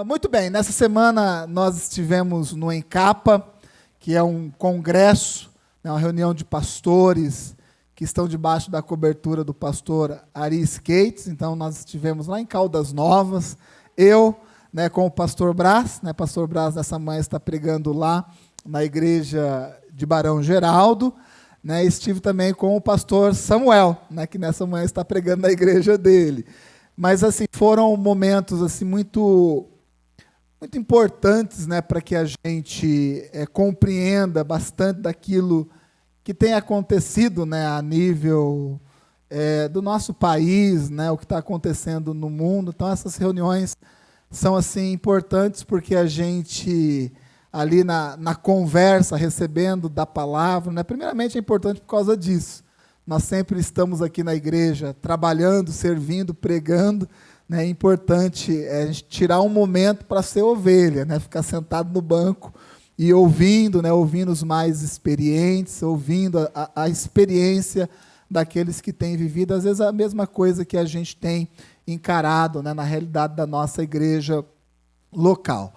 Muito bem, nessa semana nós estivemos no Encapa, que é um congresso, né, uma reunião de pastores que estão debaixo da cobertura do pastor Ari Skates. Então nós estivemos lá em Caldas Novas, eu, né, com o pastor Brás, né, pastor Brás nessa manhã está pregando lá na igreja de Barão Geraldo, né, estive também com o pastor Samuel, né, que nessa manhã está pregando na igreja dele. Mas assim, foram momentos assim, muito importantes, né, para que a gente compreenda bastante daquilo que tem acontecido, né, a nível do nosso país, né, o que está acontecendo no mundo. Então, essas reuniões são assim, importantes porque a gente, ali na conversa, recebendo da palavra, né, primeiramente é importante por causa disso. Nós sempre estamos aqui na igreja, trabalhando, servindo, pregando, né? É importante a gente tirar um momento para ser ovelha, né? Ficar sentado no banco e ouvindo, né? Ouvindo os mais experientes, ouvindo a experiência daqueles que têm vivido, às vezes a mesma coisa que a gente tem encarado, né? Na realidade da nossa igreja local.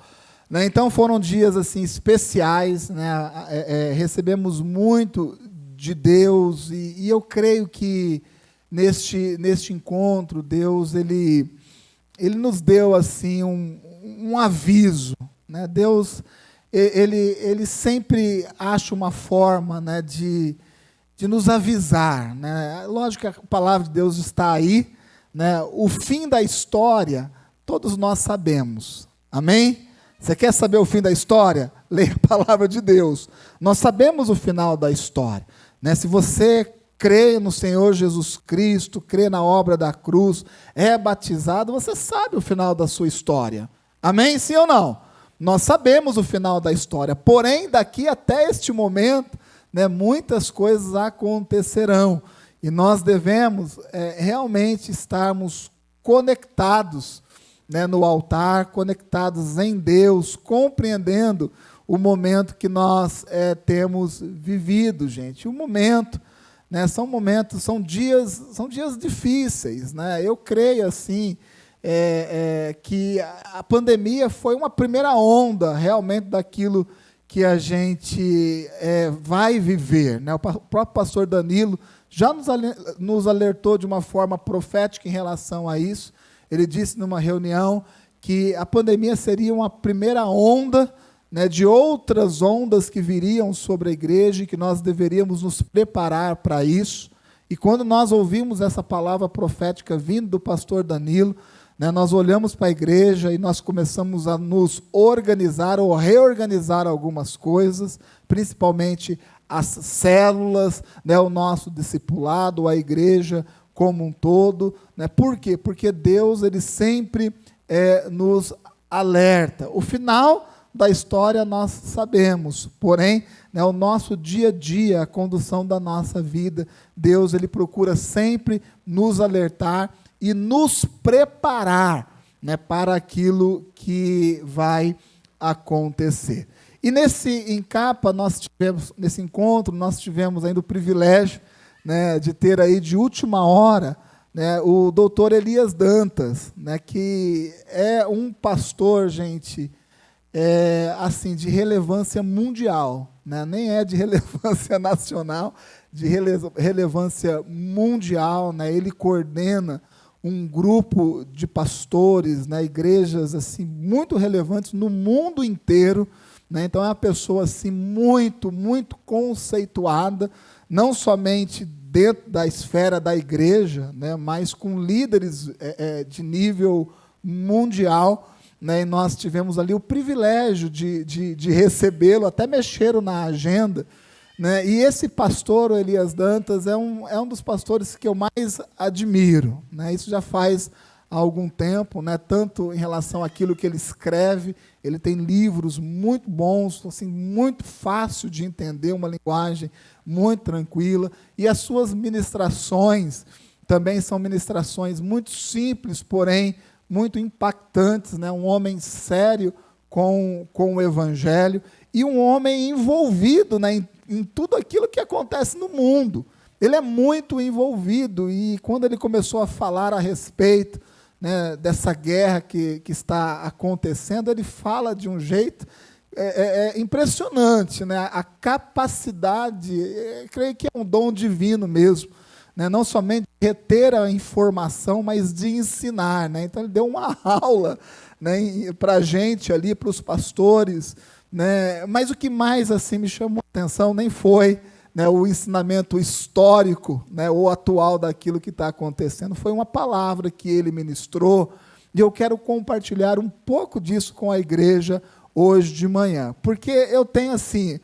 Né? Então foram dias assim, especiais, né? Recebemos muito de Deus, e eu creio que neste encontro, Deus ele nos deu assim um aviso, né? Deus ele sempre acha uma forma, né, de nos avisar, né? Lógico que a palavra de Deus está aí, né? O fim da história todos nós sabemos, amém? Você quer saber o fim da história? Leia a palavra de Deus. Nós sabemos o final da história. Né, se você crê no Senhor Jesus Cristo, crê na obra da cruz, é batizado, você sabe o final da sua história. Amém? Sim ou não? Nós sabemos o final da história. Porém, daqui até este momento, né, muitas coisas acontecerão. E nós devemos realmente estarmos conectados, né, no altar, conectados em Deus, compreendendo o momento que nós temos vivido, gente. O momento, né, são dias difíceis, né? Eu creio assim que a pandemia foi uma primeira onda realmente daquilo que a gente vai viver, né? O próprio pastor Danilo já nos alertou de uma forma profética em relação a isso. Ele disse numa reunião que a pandemia seria uma primeira onda, né, de outras ondas que viriam sobre a igreja e que nós deveríamos nos preparar para isso. E quando nós ouvimos essa palavra profética vindo do pastor Danilo, né, nós olhamos para a igreja e nós começamos a nos organizar ou reorganizar algumas coisas, principalmente as células, né, o nosso discipulado, a igreja como um todo. Né? Por quê? Porque Deus ele sempre nos alerta. O final da história nós sabemos, porém, né, o nosso dia a dia, a condução da nossa vida, Deus ele procura sempre nos alertar e nos preparar, né, para aquilo que vai acontecer. E nesse Encapa, nesse encontro, nós tivemos ainda o privilégio, né, de ter aí de última hora, né, o doutor Elias Dantas, né, que é um pastor, gente, assim, de relevância mundial, né? Nem é de relevância nacional, de relevância mundial, né? Ele coordena um grupo de pastores, né? Igrejas assim, muito relevantes no mundo inteiro, né? Então é uma pessoa assim, muito conceituada, não somente dentro da esfera da igreja, né? Mas com líderes de mundial. Né, e nós tivemos ali o privilégio de recebê-lo, até mexeram na agenda. Né, e esse pastor, o Elias Dantas, é um dos pastores que eu mais admiro. Né, isso já faz algum tempo, né, tanto em relação àquilo que ele escreve, ele tem livros muito bons, assim, muito fácil de entender, uma linguagem muito tranquila, e as suas ministrações também são ministrações muito simples, porém muito impactantes, né? Um homem sério com o Evangelho e um homem envolvido, né, em tudo aquilo que acontece no mundo. Ele é muito envolvido e quando ele começou a falar a respeito né, dessa guerra que está acontecendo, ele fala de um jeito impressionante, né? A capacidade, creio que é um dom divino mesmo, né? Não somente de reter a informação, mas de ensinar, né? Então ele deu uma aula, né, para a gente ali, para os pastores, né? Mas o que mais assim me chamou a atenção nem foi, né, o ensinamento histórico, né, ou atual daquilo que está acontecendo, foi uma palavra que ele ministrou, e eu quero compartilhar um pouco disso com a igreja hoje de manhã, porque eu tenho assim,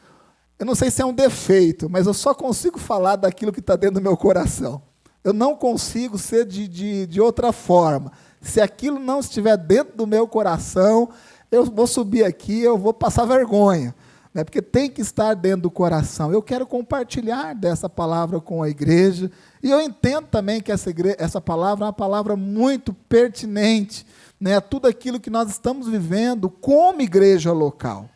eu não sei se é um defeito, mas eu só consigo falar daquilo que está dentro do meu coração. Eu não consigo ser de outra forma. Se aquilo não estiver dentro do meu coração, eu vou subir aqui, eu vou passar vergonha, né? Porque tem que estar dentro do coração. Eu quero compartilhar dessa palavra com a igreja, e eu entendo também que essa palavra é uma palavra muito pertinente, né, a tudo aquilo que nós estamos vivendo como igreja local.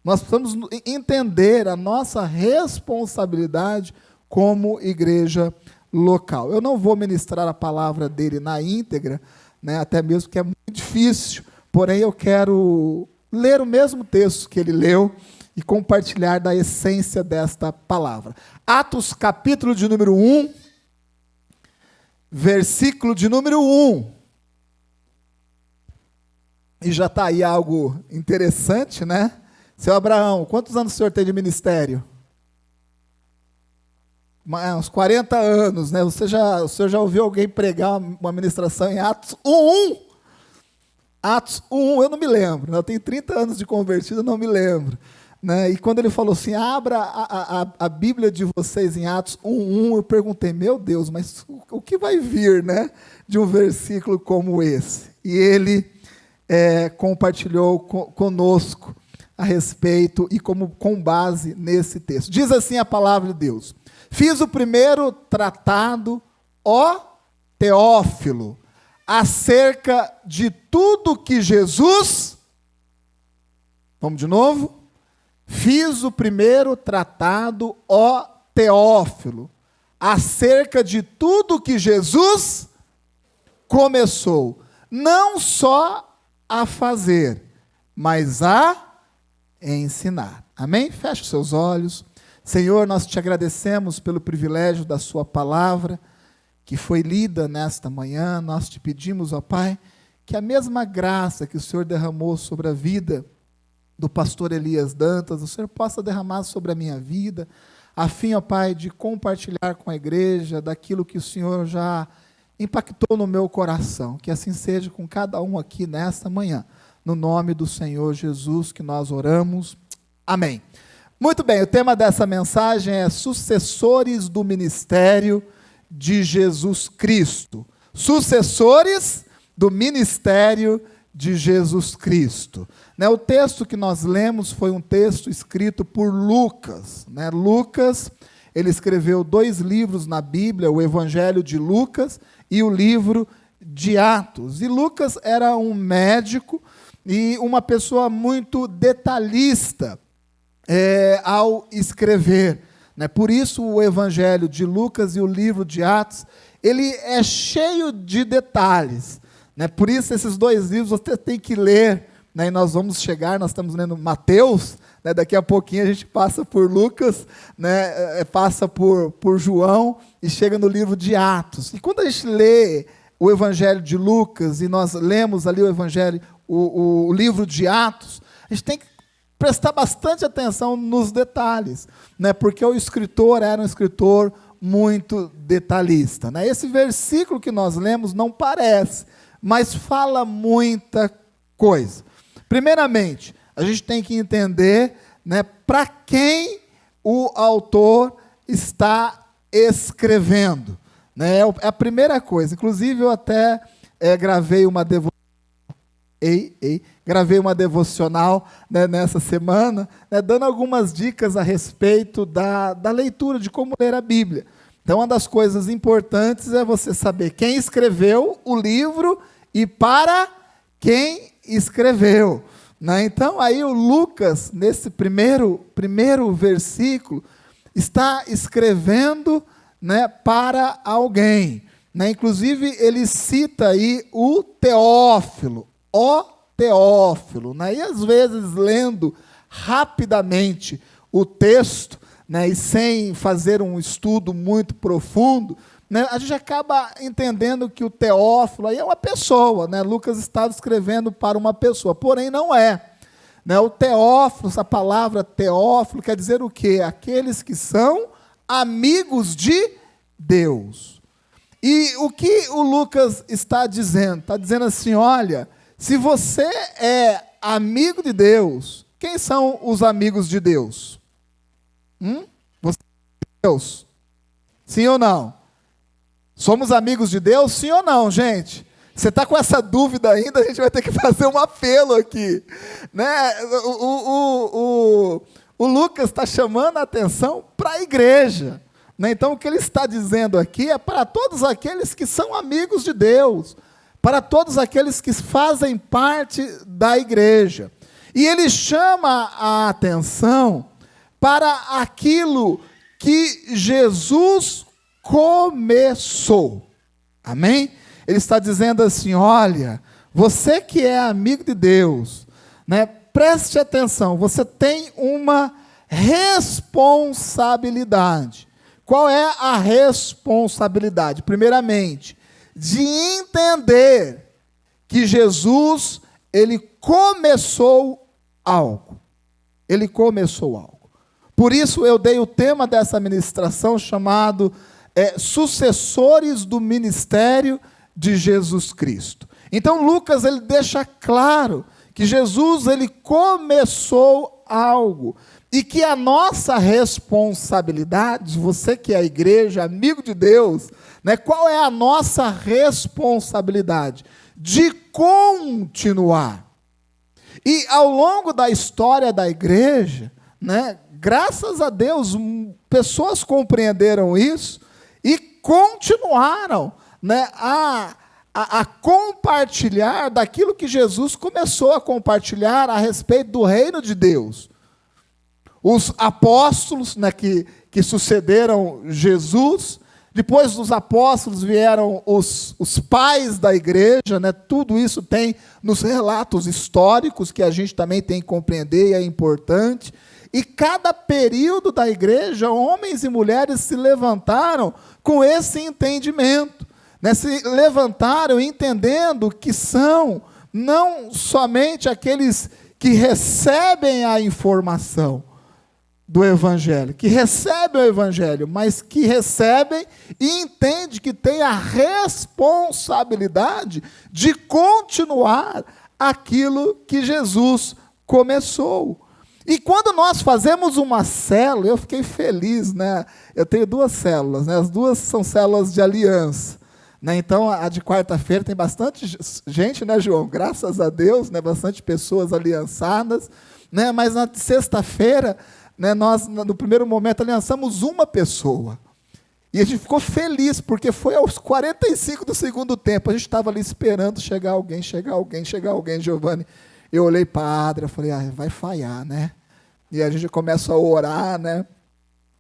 Nós precisamos entender a nossa responsabilidade como igreja local. Eu não vou ministrar a palavra dele na íntegra, né, até mesmo que é muito difícil, porém eu quero ler o mesmo texto que ele leu e compartilhar da essência desta palavra. Atos, capítulo de número 1, versículo de número 1. E já está aí algo interessante, né? Seu Abraão, quantos anos o senhor tem de ministério? Uns 40 anos, né? O senhor já ouviu alguém pregar uma ministração em Atos 1:1? Atos 1:1, eu não me lembro, né? Eu tenho 30 anos de convertido, eu não me lembro, né? E quando ele falou assim, abra a Bíblia de vocês em Atos 1:1, eu perguntei, meu Deus, mas o que vai vir, né, de um versículo como esse? E ele compartilhou conosco a respeito e com base nesse texto. Diz assim a palavra de Deus: fiz o primeiro tratado, ó Teófilo, acerca de tudo que Jesus... Vamos de novo? Fiz o primeiro tratado, ó Teófilo, acerca de tudo que Jesus começou, não só a fazer, mas a ensinar. Amém? Feche os seus olhos. Senhor, nós te agradecemos pelo privilégio da sua palavra, que foi lida nesta manhã. Nós te pedimos, ó Pai, que a mesma graça que o Senhor derramou sobre a vida do pastor Elias Dantas, o Senhor possa derramar sobre a minha vida, a fim, ó Pai, de compartilhar com a igreja daquilo que o Senhor já impactou no meu coração. Que assim seja com cada um aqui nesta manhã. No nome do Senhor Jesus que nós oramos. Amém. Muito bem, o tema dessa mensagem é sucessores do ministério de Jesus Cristo. Sucessores do ministério de Jesus Cristo. Né, o texto que nós lemos foi um texto escrito por Lucas. Né? Lucas, ele escreveu 2 livros na Bíblia, o Evangelho de Lucas e o livro de Atos. E Lucas era um médico e uma pessoa muito detalhista ao escrever. Né? Por isso o Evangelho de Lucas e o livro de Atos, ele é cheio de detalhes. Né? Por isso esses 2 livros você tem que ler. Né? E nós vamos chegar, nós estamos lendo Mateus, né? Daqui a pouquinho a gente passa por Lucas, né? Passa por João e chega no livro de Atos. E quando a gente lê o Evangelho de Lucas e nós lemos ali o livro de Atos, a gente tem que prestar bastante atenção nos detalhes, né? Porque o escritor era um escritor muito detalhista. Né? Esse versículo que nós lemos não parece, mas fala muita coisa. Primeiramente, a gente tem que entender, né, para quem o autor está escrevendo. Né? É a primeira coisa. Inclusive, eu até gravei uma devocional, né, nessa semana, né, dando algumas dicas a respeito da leitura, de como ler a Bíblia. Então, uma das coisas importantes é você saber quem escreveu o livro e para quem escreveu. Né? Então, aí o Lucas, nesse primeiro versículo, está escrevendo, né, para alguém. né? Inclusive, ele cita aí o Teófilo, né? E às vezes, lendo rapidamente o texto, né, e sem fazer um estudo muito profundo, né, a gente acaba entendendo que o Teófilo aí é uma pessoa, né? Lucas estava escrevendo para uma pessoa, porém não é. Né? O Teófilo, essa palavra Teófilo, quer dizer o quê? Aqueles que são amigos de Deus. E o que o Lucas está dizendo? Está dizendo assim, olha, se você é amigo de Deus, quem são os amigos de Deus? Você é Deus? Sim ou não? Somos amigos de Deus, sim ou não, gente? Você está com essa dúvida ainda, a gente vai ter que fazer um apelo aqui. Né? O Lucas está chamando a atenção para a igreja. Né? Então, o que ele está dizendo aqui é para todos aqueles que são amigos de Deus, para todos aqueles que fazem parte da igreja. E ele chama a atenção para aquilo que Jesus começou. Amém? Ele está dizendo assim, olha, você que é amigo de Deus, né, preste atenção, você tem uma responsabilidade. Qual é a responsabilidade? Primeiramente, de entender que Jesus, ele começou algo. Ele começou algo. Por isso eu dei o tema dessa ministração chamado sucessores do ministério de Jesus Cristo. Então Lucas ele deixa claro que Jesus ele começou algo e que a nossa responsabilidade, você que é a igreja, amigo de Deus, né, qual é a nossa responsabilidade? De continuar. E ao longo da história da igreja, né, graças a Deus, pessoas compreenderam isso e continuaram, né, a compartilhar daquilo que Jesus começou a compartilhar a respeito do reino de Deus. Os apóstolos, né, que sucederam Jesus, depois dos apóstolos vieram os pais da igreja, né, tudo isso tem nos relatos históricos que a gente também tem que compreender e é importante. E cada período da igreja, homens e mulheres se levantaram com esse entendimento. Né, se levantaram entendendo que são não somente aqueles que recebem a informação do Evangelho, que recebem o Evangelho, mas que recebem e entendem que têm a responsabilidade de continuar aquilo que Jesus começou. E quando nós fazemos uma célula, eu fiquei feliz, né? Eu tenho 2 células, né? As 2 são células de aliança. Né? Então, a de quarta-feira tem bastante gente, né, João? Graças a Deus, né? Bastante pessoas aliançadas. Né? Mas na sexta-feira, né, nós, no primeiro momento, aliançamos uma pessoa. E a gente ficou feliz, porque foi aos 45 do segundo tempo. A gente estava ali esperando chegar alguém, Giovanni. Eu olhei para a Adra, falei, vai falhar, né? E a gente começa a orar, né?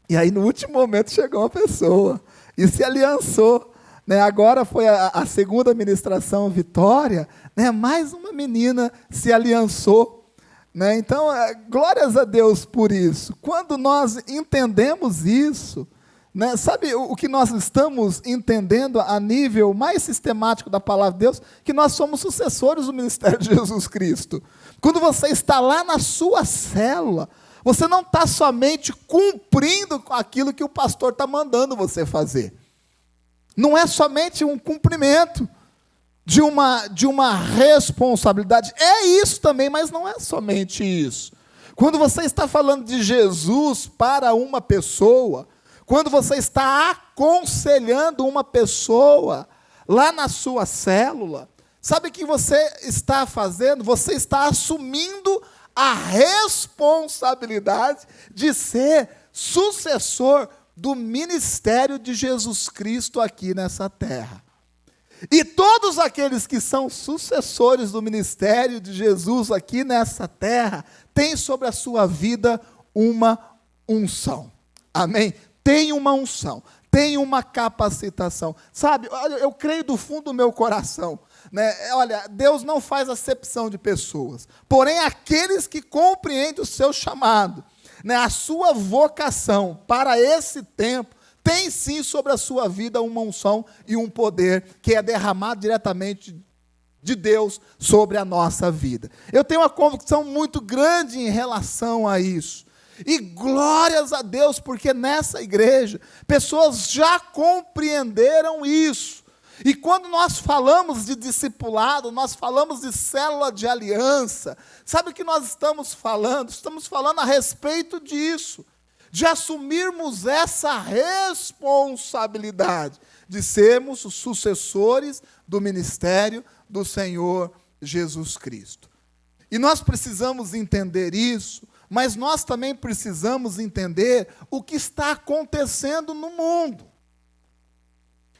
E aí, no último momento, chegou uma pessoa e se aliançou. Né? Agora foi a segunda ministração Vitória, né? Mais uma menina se aliançou. Né? Então, glórias a Deus por isso. Quando nós entendemos isso, né? Sabe o que nós estamos entendendo a nível mais sistemático da palavra de Deus? Que nós somos sucessores do ministério de Jesus Cristo. Quando você está lá na sua célula, você não está somente cumprindo aquilo que o pastor está mandando você fazer. Não é somente um cumprimento de uma responsabilidade. É isso também, mas não é somente isso. Quando você está falando de Jesus para uma pessoa, quando você está aconselhando uma pessoa lá na sua célula, sabe o que você está fazendo? Você está assumindo a responsabilidade de ser sucessor do ministério de Jesus Cristo aqui nessa terra. E todos aqueles que são sucessores do ministério de Jesus aqui nessa terra, têm sobre a sua vida uma unção. Amém? Tem uma unção. tem uma capacitação. Sabe, olha, eu creio do fundo do meu coração, né? Olha, Deus não faz acepção de pessoas, porém aqueles que compreendem o seu chamado, né, a sua vocação para esse tempo, tem sim sobre a sua vida uma unção e um poder que é derramado diretamente de Deus sobre a nossa vida. Eu tenho uma convicção muito grande em relação a isso. E glórias a Deus, porque nessa igreja, pessoas já compreenderam isso. E quando nós falamos de discipulado, nós falamos de célula de aliança, sabe o que nós estamos falando? Estamos falando a respeito disso, de assumirmos essa responsabilidade, de sermos os sucessores do ministério do Senhor Jesus Cristo. E nós precisamos entender isso, mas nós também precisamos entender o que está acontecendo no mundo.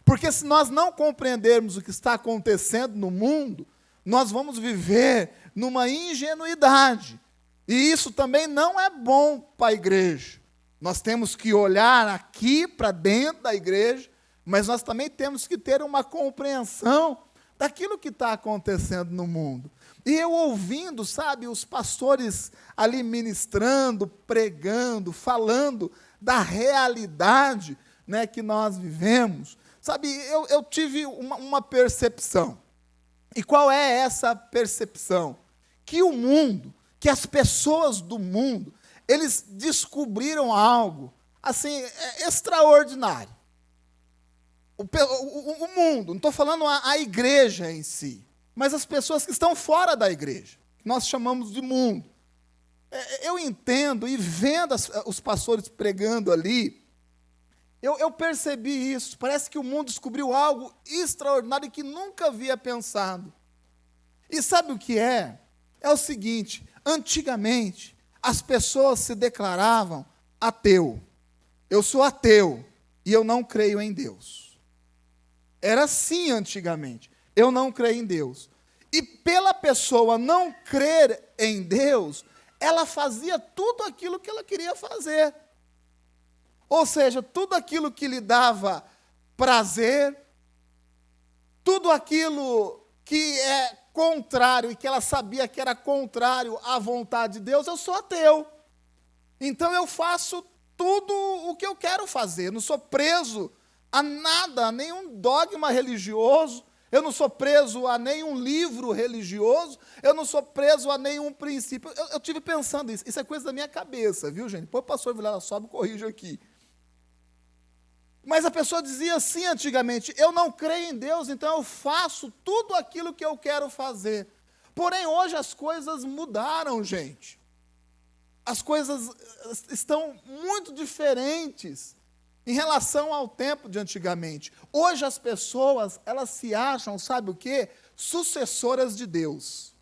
Porque se nós não compreendermos o que está acontecendo no mundo, nós vamos viver numa ingenuidade. E isso também não é bom para a igreja. Nós temos que olhar aqui para dentro da igreja, mas nós também temos que ter uma compreensão daquilo que está acontecendo no mundo. E eu ouvindo, sabe, os pastores ali ministrando, pregando, falando da realidade, né, que nós vivemos, sabe, eu tive uma percepção. E qual é essa percepção? Que o mundo, que as pessoas do mundo, eles descobriram algo, assim, extraordinário. O mundo, não estou falando a igreja em si, mas as pessoas que estão fora da igreja, que nós chamamos de mundo. Eu entendo, e vendo os pastores pregando ali, eu percebi isso. Parece que o mundo descobriu algo extraordinário que nunca havia pensado. E sabe o que é? É o seguinte, antigamente, as pessoas se declaravam ateu. Eu sou ateu e eu não creio em Deus. Era assim antigamente. Eu não creio em Deus. E pela pessoa não crer em Deus, ela fazia tudo aquilo que ela queria fazer. Ou seja, tudo aquilo que lhe dava prazer, tudo aquilo que é contrário e que ela sabia que era contrário à vontade de Deus, eu sou ateu. Então eu faço tudo o que eu quero fazer. Não sou preso a nada, a nenhum dogma religioso. Eu não sou preso a nenhum livro religioso. Eu não sou preso a nenhum princípio. Eu tive pensando isso. Isso é coisa da minha cabeça, viu, gente? Depois o pastor Vilela sobe, corrige aqui. Mas a pessoa dizia assim antigamente, eu não creio em Deus, então eu faço tudo aquilo que eu quero fazer. Porém, hoje as coisas mudaram, gente. As coisas estão muito diferentes em relação ao tempo de antigamente. Hoje as pessoas, elas se acham, sabe o quê? Sucessoras de Deus.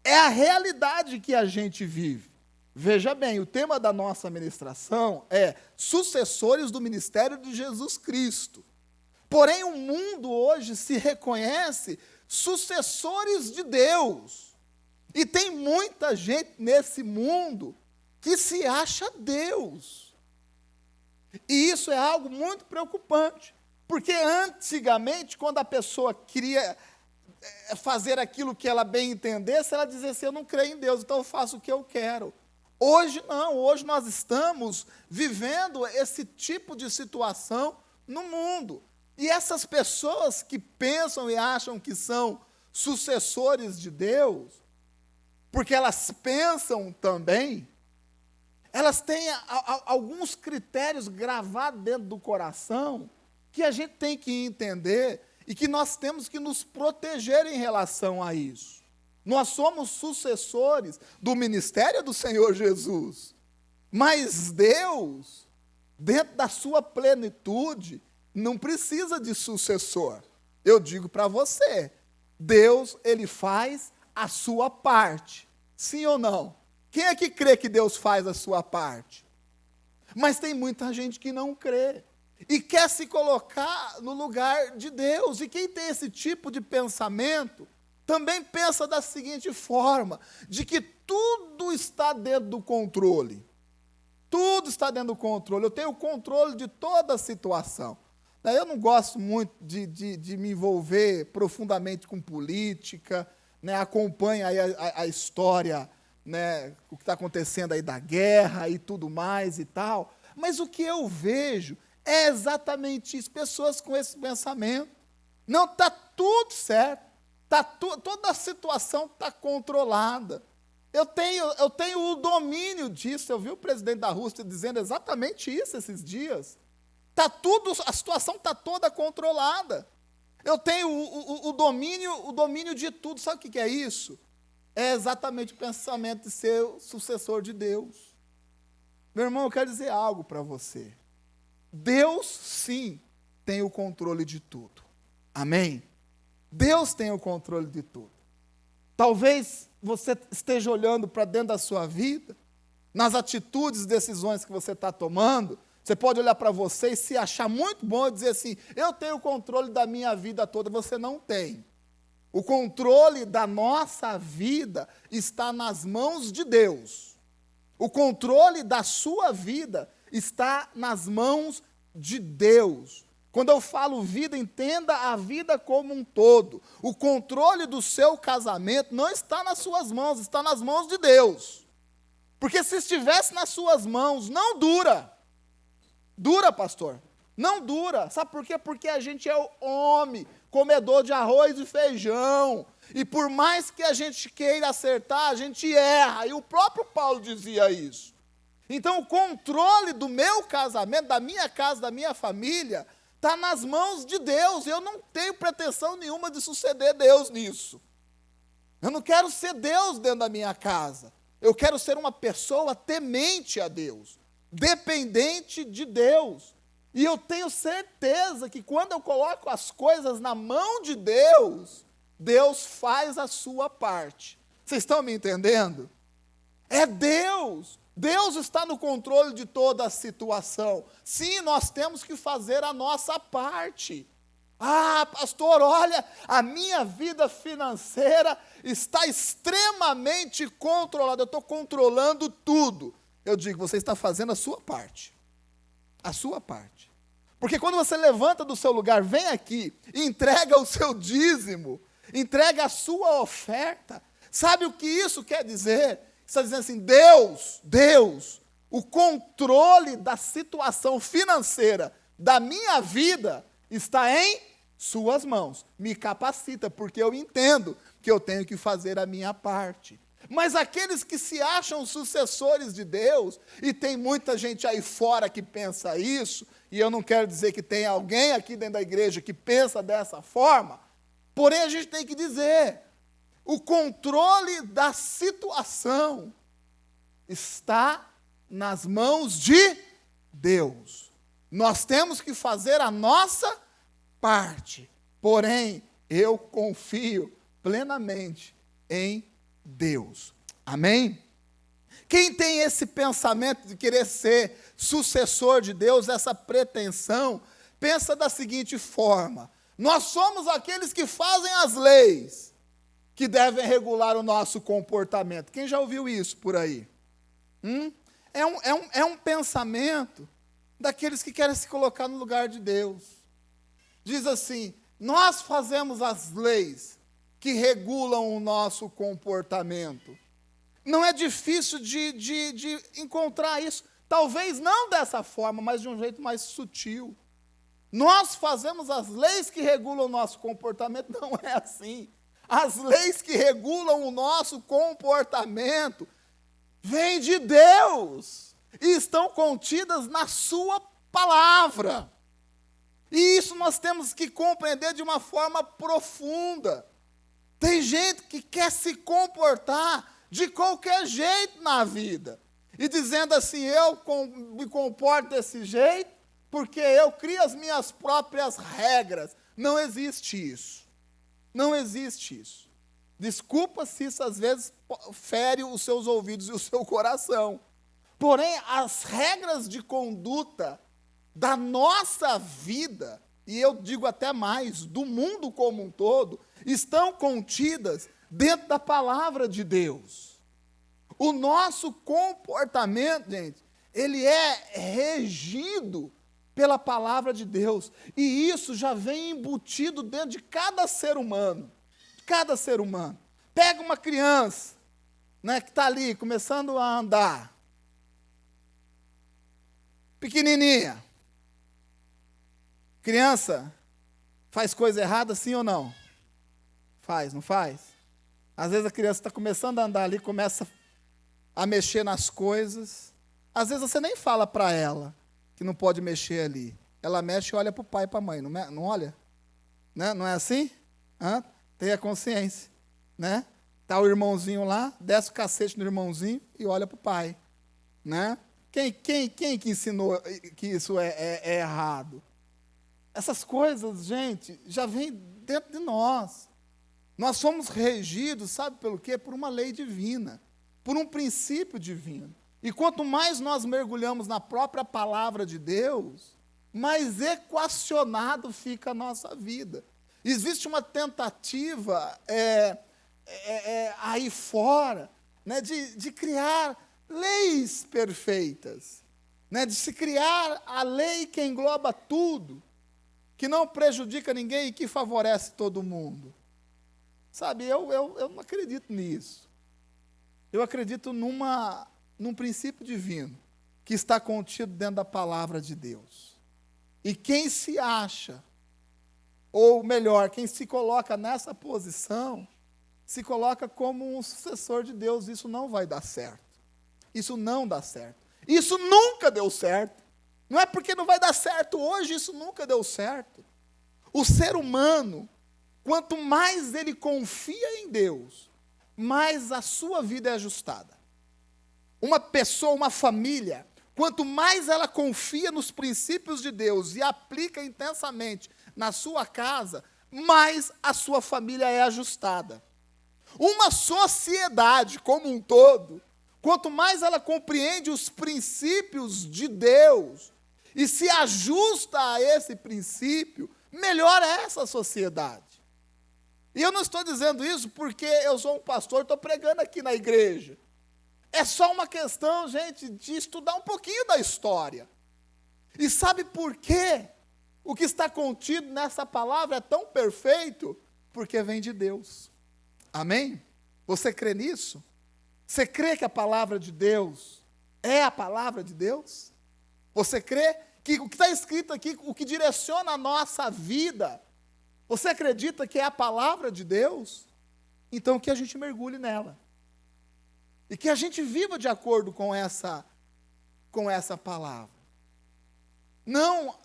É a realidade que a gente vive. Veja bem, o tema da nossa ministração é sucessores do ministério de Jesus Cristo. Porém, o mundo hoje se reconhece sucessores de Deus. E tem muita gente nesse mundo que se acha Deus. E isso é algo muito preocupante. Porque antigamente, quando a pessoa queria fazer aquilo que ela bem entendesse, ela dizia assim, eu não creio em Deus, então eu faço o que eu quero. Hoje não, hoje nós estamos vivendo esse tipo de situação no mundo. E essas pessoas que pensam e acham que são sucessores de Deus, porque elas pensam também, elas têm alguns critérios gravados dentro do coração que a gente tem que entender e que nós temos que nos proteger em relação a isso. Nós somos sucessores do ministério do Senhor Jesus. Mas Deus, dentro da sua plenitude, não precisa de sucessor. Eu digo para você, Deus, ele faz a sua parte. Sim ou não? Quem é que crê que Deus faz a sua parte? Mas tem muita gente que não crê. E quer se colocar no lugar de Deus. E quem tem esse tipo de pensamento, também pensa da seguinte forma, de que tudo está dentro do controle. Tudo está dentro do controle. Eu tenho o controle de toda a situação. Eu não gosto muito de me envolver profundamente com política, né? Acompanho aí a história, né? O que está acontecendo aí da guerra e tudo mais e tal. Mas o que eu vejo é exatamente isso, pessoas com esse pensamento. Não, está tudo certo, toda a situação está controlada. Eu tenho o domínio disso. Eu vi o presidente da Rússia dizendo exatamente isso esses dias. A situação está toda controlada. Eu tenho o domínio de tudo. Sabe o que é isso? É exatamente o pensamento de ser o sucessor de Deus. Meu irmão, eu quero dizer algo para você. Deus, sim, tem o controle de tudo. Amém? Deus tem o controle de tudo. Talvez você esteja olhando para dentro da sua vida, nas atitudes e decisões que você está tomando. Você pode olhar para você e se achar muito bom e dizer assim, eu tenho o controle da minha vida toda. Você não tem. O controle da nossa vida está nas mãos de Deus. O controle da sua vida está nas mãos de Deus. Quando eu falo vida, entenda a vida como um todo. O controle do seu casamento não está nas suas mãos, está nas mãos de Deus. Porque se estivesse nas suas mãos, não dura. Dura, pastor? Não dura. Sabe por quê? Porque a gente é o homem, comedor de arroz e feijão. E por mais que a gente queira acertar, a gente erra. E o próprio Paulo dizia isso. Então, o controle do meu casamento, da minha casa, da minha família, está nas mãos de Deus. Eu não tenho pretensão nenhuma de suceder Deus nisso. Eu não quero ser Deus dentro da minha casa. Eu quero ser uma pessoa temente a Deus, dependente de Deus. E eu tenho certeza que quando eu coloco as coisas na mão de Deus, Deus faz a sua parte. Vocês estão me entendendo? É Deus. Deus está no controle de toda a situação. Sim, nós temos que fazer a nossa parte. Ah, pastor, olha, a minha vida financeira está extremamente controlada. Eu estou controlando tudo. Eu digo, você está fazendo a sua parte. A sua parte. Porque quando você levanta do seu lugar, vem aqui, entrega o seu dízimo, entrega a sua oferta. Sabe o que isso quer dizer? Está dizendo assim, Deus, o controle da situação financeira da minha vida está em suas mãos. Me capacita, porque eu entendo que eu tenho que fazer a minha parte. Mas aqueles que se acham sucessores de Deus, e tem muita gente aí fora que pensa isso, e eu não quero dizer que tem alguém aqui dentro da igreja que pensa dessa forma, porém a gente tem que dizer, o controle da situação está nas mãos de Deus. Nós temos que fazer a nossa parte, porém eu confio plenamente em Deus. Amém? Quem tem esse pensamento de querer ser sucessor de Deus, essa pretensão, pensa da seguinte forma: nós somos aqueles que fazem as leis que devem regular o nosso comportamento. Quem já ouviu isso por aí? É um pensamento daqueles que querem se colocar no lugar de Deus. Diz assim, nós fazemos as leis que regulam o nosso comportamento. Não é difícil de encontrar isso. Talvez não dessa forma, mas de um jeito mais sutil. Nós fazemos as leis que regulam o nosso comportamento. Não é assim. As leis que regulam o nosso comportamento vêm de Deus e estão contidas na sua palavra. E isso nós temos que compreender de uma forma profunda. Tem gente que quer se comportar de qualquer jeito na vida. E dizendo assim, eu me comporto desse jeito porque eu crio as minhas próprias regras. Não existe isso. Não existe isso. Desculpa se isso às vezes fere os seus ouvidos e o seu coração. Porém, as regras de conduta da nossa vida, e eu digo até mais, do mundo como um todo, estão contidas dentro da palavra de Deus. O nosso comportamento, gente, ele é regido pela palavra de Deus. E isso já vem embutido dentro de cada ser humano. Cada ser humano. Pega uma criança, né, que está ali, começando a andar. Pequenininha. Criança faz coisa errada, sim ou não? Faz, não faz? Às vezes a criança está começando a andar ali, começa a mexer nas coisas. Às vezes você nem fala para ela que não pode mexer ali. Ela mexe e olha para o pai e para a mãe, não olha? Né? Não é assim? Tenha consciência. Né? Tá o irmãozinho lá, desce o cacete no irmãozinho e olha para o pai. Né? Quem que ensinou que isso é errado? Essas coisas, gente, já vem dentro de nós. Nós somos regidos, sabe pelo quê? Por uma lei divina, por um princípio divino. E quanto mais nós mergulhamos na própria palavra de Deus, mais equacionado fica a nossa vida. Existe uma tentativa aí fora, né, de criar leis perfeitas, né, de se criar a lei que engloba tudo, que não prejudica ninguém e que favorece todo mundo. Sabe, eu não acredito nisso. Eu acredito num princípio divino que está contido dentro da palavra de Deus. E quem se acha, ou melhor, quem se coloca nessa posição, se coloca como um sucessor de Deus. Isso não vai dar certo. Isso não dá certo. Isso nunca deu certo. Não é porque não vai dar certo hoje, isso nunca deu certo. O ser humano, quanto mais ele confia em Deus, mais a sua vida é ajustada. Uma pessoa, uma família, quanto mais ela confia nos princípios de Deus e aplica intensamente na sua casa, mais a sua família é ajustada. Uma sociedade como um todo, quanto mais ela compreende os princípios de Deus e se ajusta a esse princípio, melhor é essa sociedade. E eu não estou dizendo isso porque eu sou um pastor, estou pregando aqui na igreja. É só uma questão, gente, de estudar um pouquinho da história. E sabe por quê? O que está contido nessa palavra é tão perfeito? Porque vem de Deus. Amém? Você crê nisso? Você crê que a palavra de Deus é a palavra de Deus? Você crê que o que está escrito aqui, o que direciona a nossa vida, você acredita que é a palavra de Deus? Então que a gente mergulhe nela. E que a gente viva de acordo com essa palavra. Não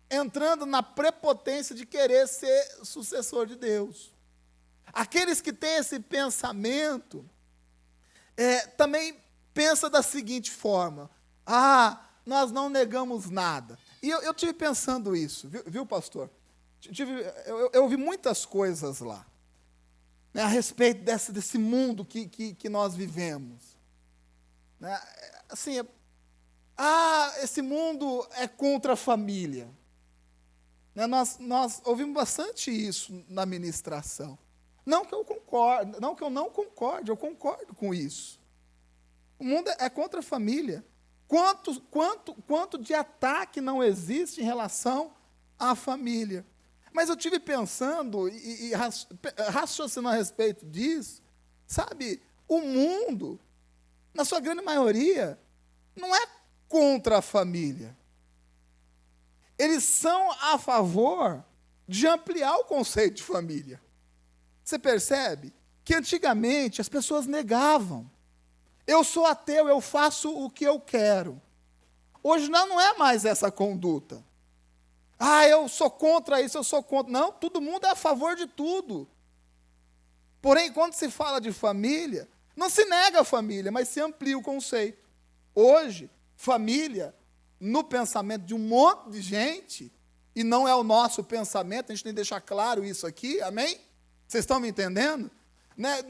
entrando na prepotência de querer ser sucessor de Deus. Aqueles que têm esse pensamento, também pensa da seguinte forma: nós não negamos nada. E eu tive pensando isso, viu, pastor? Eu ouvi muitas coisas lá, né, a respeito desse mundo que nós vivemos. Né? Assim, esse mundo é contra a família. Né, nós ouvimos bastante isso na ministração. Não que eu não concorde, eu concordo com isso. O mundo é contra a família. Quanto de ataque não existe em relação à família? Mas eu tive pensando e raciocinando a respeito disso. Sabe, o mundo, na sua grande maioria, não é contra a família. Eles são a favor de ampliar o conceito de família. Você percebe que antigamente as pessoas negavam. Eu sou ateu, eu faço o que eu quero. Hoje não é mais essa conduta. Eu sou contra isso, eu sou contra. Não, todo mundo é a favor de tudo. Porém, quando se fala de família, não se nega a família, mas se amplia o conceito. Hoje, família, no pensamento de um monte de gente, e não é o nosso pensamento, a gente tem que deixar claro isso aqui, amém? Vocês estão me entendendo? Né?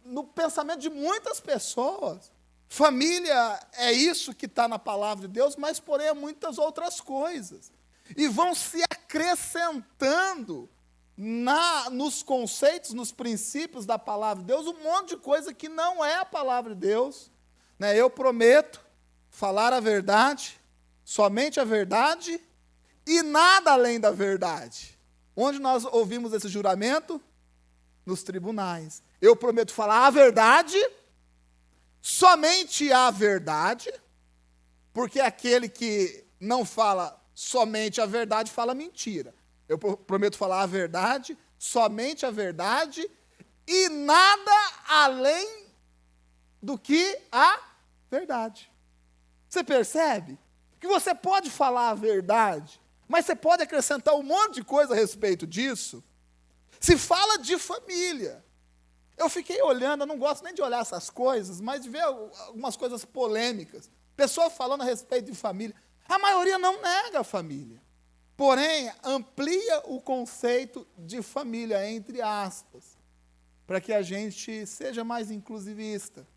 No pensamento de muitas pessoas, família é isso que está na palavra de Deus, mas porém é muitas outras coisas. E vão se acrescentando nos conceitos, nos princípios da palavra de Deus, um monte de coisa que não é a palavra de Deus. Né? Eu prometo falar a verdade, somente a verdade e nada além da verdade. Onde nós ouvimos esse juramento? Nos tribunais. Eu prometo falar a verdade, somente a verdade, porque aquele que não fala somente a verdade fala mentira. Eu prometo falar a verdade, somente a verdade e nada além do que a verdade. Você percebe que você pode falar a verdade, mas você pode acrescentar um monte de coisa a respeito disso? Se fala de família. Eu fiquei olhando, eu não gosto nem de olhar essas coisas, mas de ver algumas coisas polêmicas. Pessoa falando a respeito de família. A maioria não nega a família. Porém, amplia o conceito de família, entre aspas, para que a gente seja mais inclusivista,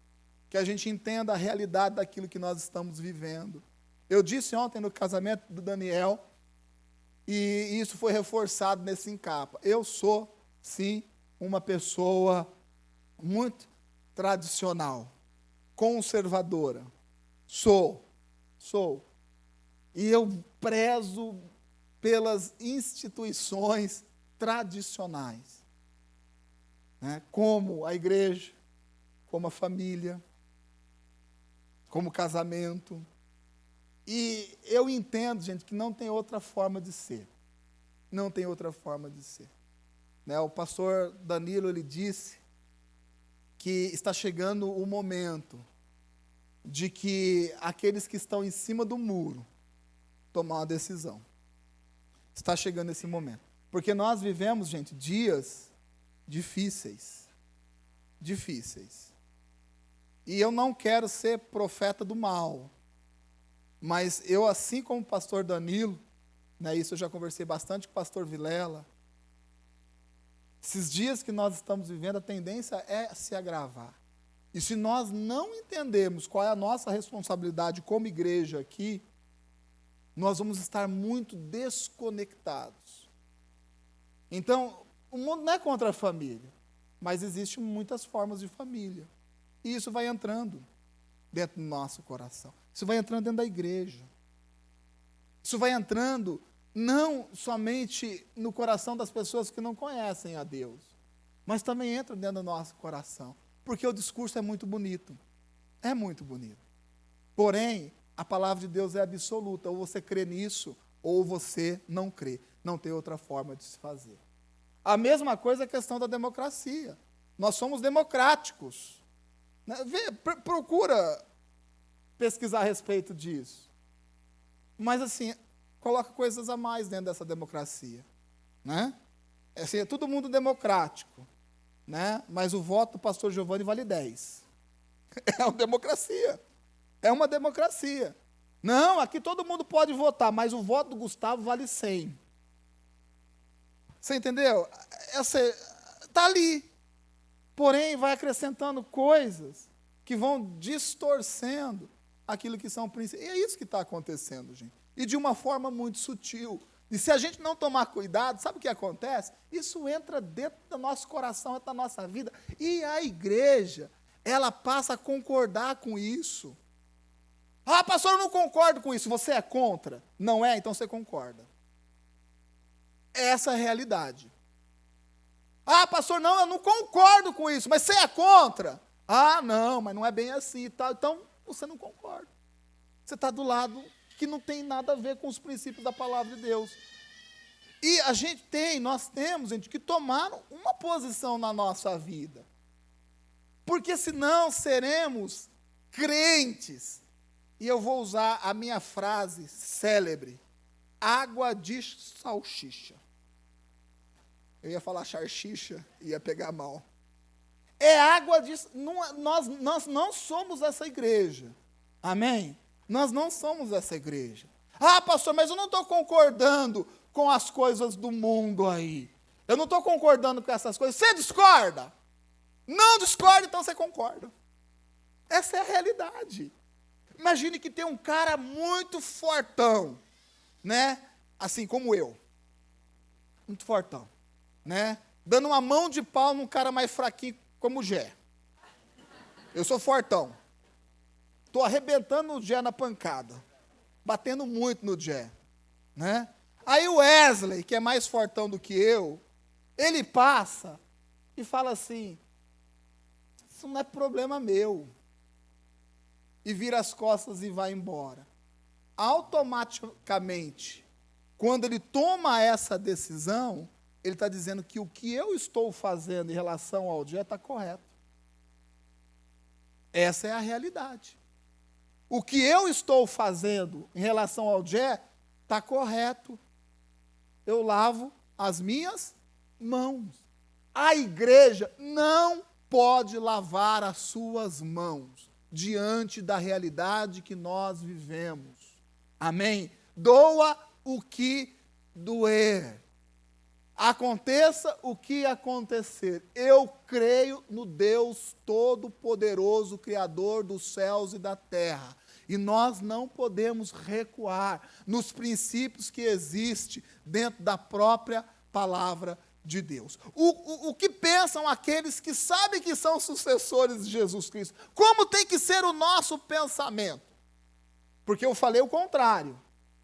que a gente entenda a realidade daquilo que nós estamos vivendo. Eu disse ontem no casamento do Daniel, e isso foi reforçado nesse encapa. Eu sou, sim, uma pessoa muito tradicional, conservadora. Sou. E eu prezo pelas instituições tradicionais, né? Como a igreja, como a família, como o casamento. E eu entendo, gente, que não tem outra forma de ser. Não tem outra forma de ser. Né? O pastor Danilo, ele disse que está chegando o momento de que aqueles que estão em cima do muro tomar uma decisão. Está chegando esse momento. Porque nós vivemos, gente, dias difíceis. Difíceis. E eu não quero ser profeta do mal. Mas eu, assim como o pastor Danilo, né, isso eu já conversei bastante com o pastor Vilela, esses dias que nós estamos vivendo, a tendência é se agravar. E se nós não entendermos qual é a nossa responsabilidade como igreja aqui, nós vamos estar muito desconectados. Então, o mundo não é contra a família, mas existem muitas formas de família. E isso vai entrando dentro do nosso coração. Isso vai entrando dentro da igreja. Isso vai entrando não somente no coração das pessoas que não conhecem a Deus, mas também entra dentro do nosso coração. Porque o discurso é muito bonito. É muito bonito. Porém, a palavra de Deus é absoluta. Ou você crê nisso, ou você não crê. Não tem outra forma de se fazer. A mesma coisa é a questão da democracia. Nós somos democráticos. Procura pesquisar a respeito disso. Mas, assim, coloca coisas a mais dentro dessa democracia. Né? Assim, é todo mundo democrático. Né? Mas o voto do pastor Giovanni vale 10. É uma democracia. É uma democracia. Não, aqui todo mundo pode votar, mas o voto do Gustavo vale 100. Você entendeu? Está ali. Porém, vai acrescentando coisas que vão distorcendo aquilo que são princípios. E é isso que está acontecendo, gente. E de uma forma muito sutil. E se a gente não tomar cuidado, sabe o que acontece? Isso entra dentro do nosso coração, dentro da nossa vida. E a igreja, ela passa a concordar com isso. Ah, pastor, eu não concordo com isso. Você é contra? Não é? Então você concorda. Essa é a realidade. Ah, pastor, não, eu não concordo com isso. Mas você é contra? Ah, não, mas não é bem assim e tal. Então, você não concorda. Você está do lado que não tem nada a ver com os princípios da palavra de Deus. E nós temos, gente, que tomar uma posição na nossa vida. Porque senão seremos crentes. E eu vou usar a minha frase célebre, água de salsicha. Eu ia falar charchicha, ia pegar mal. É água de... Nós não somos essa igreja. Amém? Nós não somos essa igreja. Ah, pastor, mas eu não estou concordando com as coisas do mundo aí. Eu não estou concordando com essas coisas. Você discorda? Não discorda, então você concorda. Essa é a realidade. Imagine que tem um cara muito fortão, né? Assim como eu. Muito fortão, né? Dando uma mão de pau num cara mais fraquinho como o Gé. Eu sou fortão. estou arrebentando o Jé na pancada, batendo muito no Jé, né? Aí o Wesley, que é mais fortão do que eu, ele passa e fala assim, isso não é problema meu, e vira as costas e vai embora. Automaticamente, quando ele toma essa decisão, ele está dizendo que o que eu estou fazendo em relação ao Jé está correto. Essa é a realidade. O que eu estou fazendo em relação ao Jé está correto. Eu lavo as minhas mãos. A igreja não pode lavar as suas mãos diante da realidade que nós vivemos. Amém? Doa o que doer. Aconteça o que acontecer. Eu creio no Deus Todo-Poderoso, Criador dos céus e da terra. E nós não podemos recuar nos princípios que existem dentro da própria palavra de Deus. O que pensam aqueles que sabem que são sucessores de Jesus Cristo? Como tem que ser o nosso pensamento? Porque eu falei o contrário.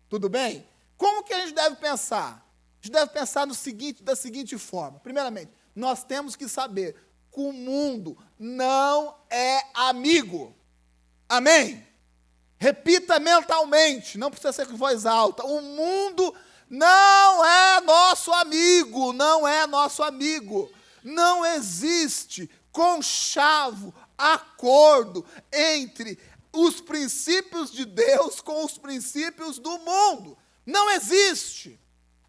Tudo bem? Como que a gente deve pensar? A gente deve pensar da seguinte forma. Primeiramente, nós temos que saber que o mundo não é amigo. Amém? Repita mentalmente, não precisa ser com voz alta. O mundo não é nosso amigo, não é nosso amigo. Não existe conchavo, acordo entre os princípios de Deus com os princípios do mundo. Não existe.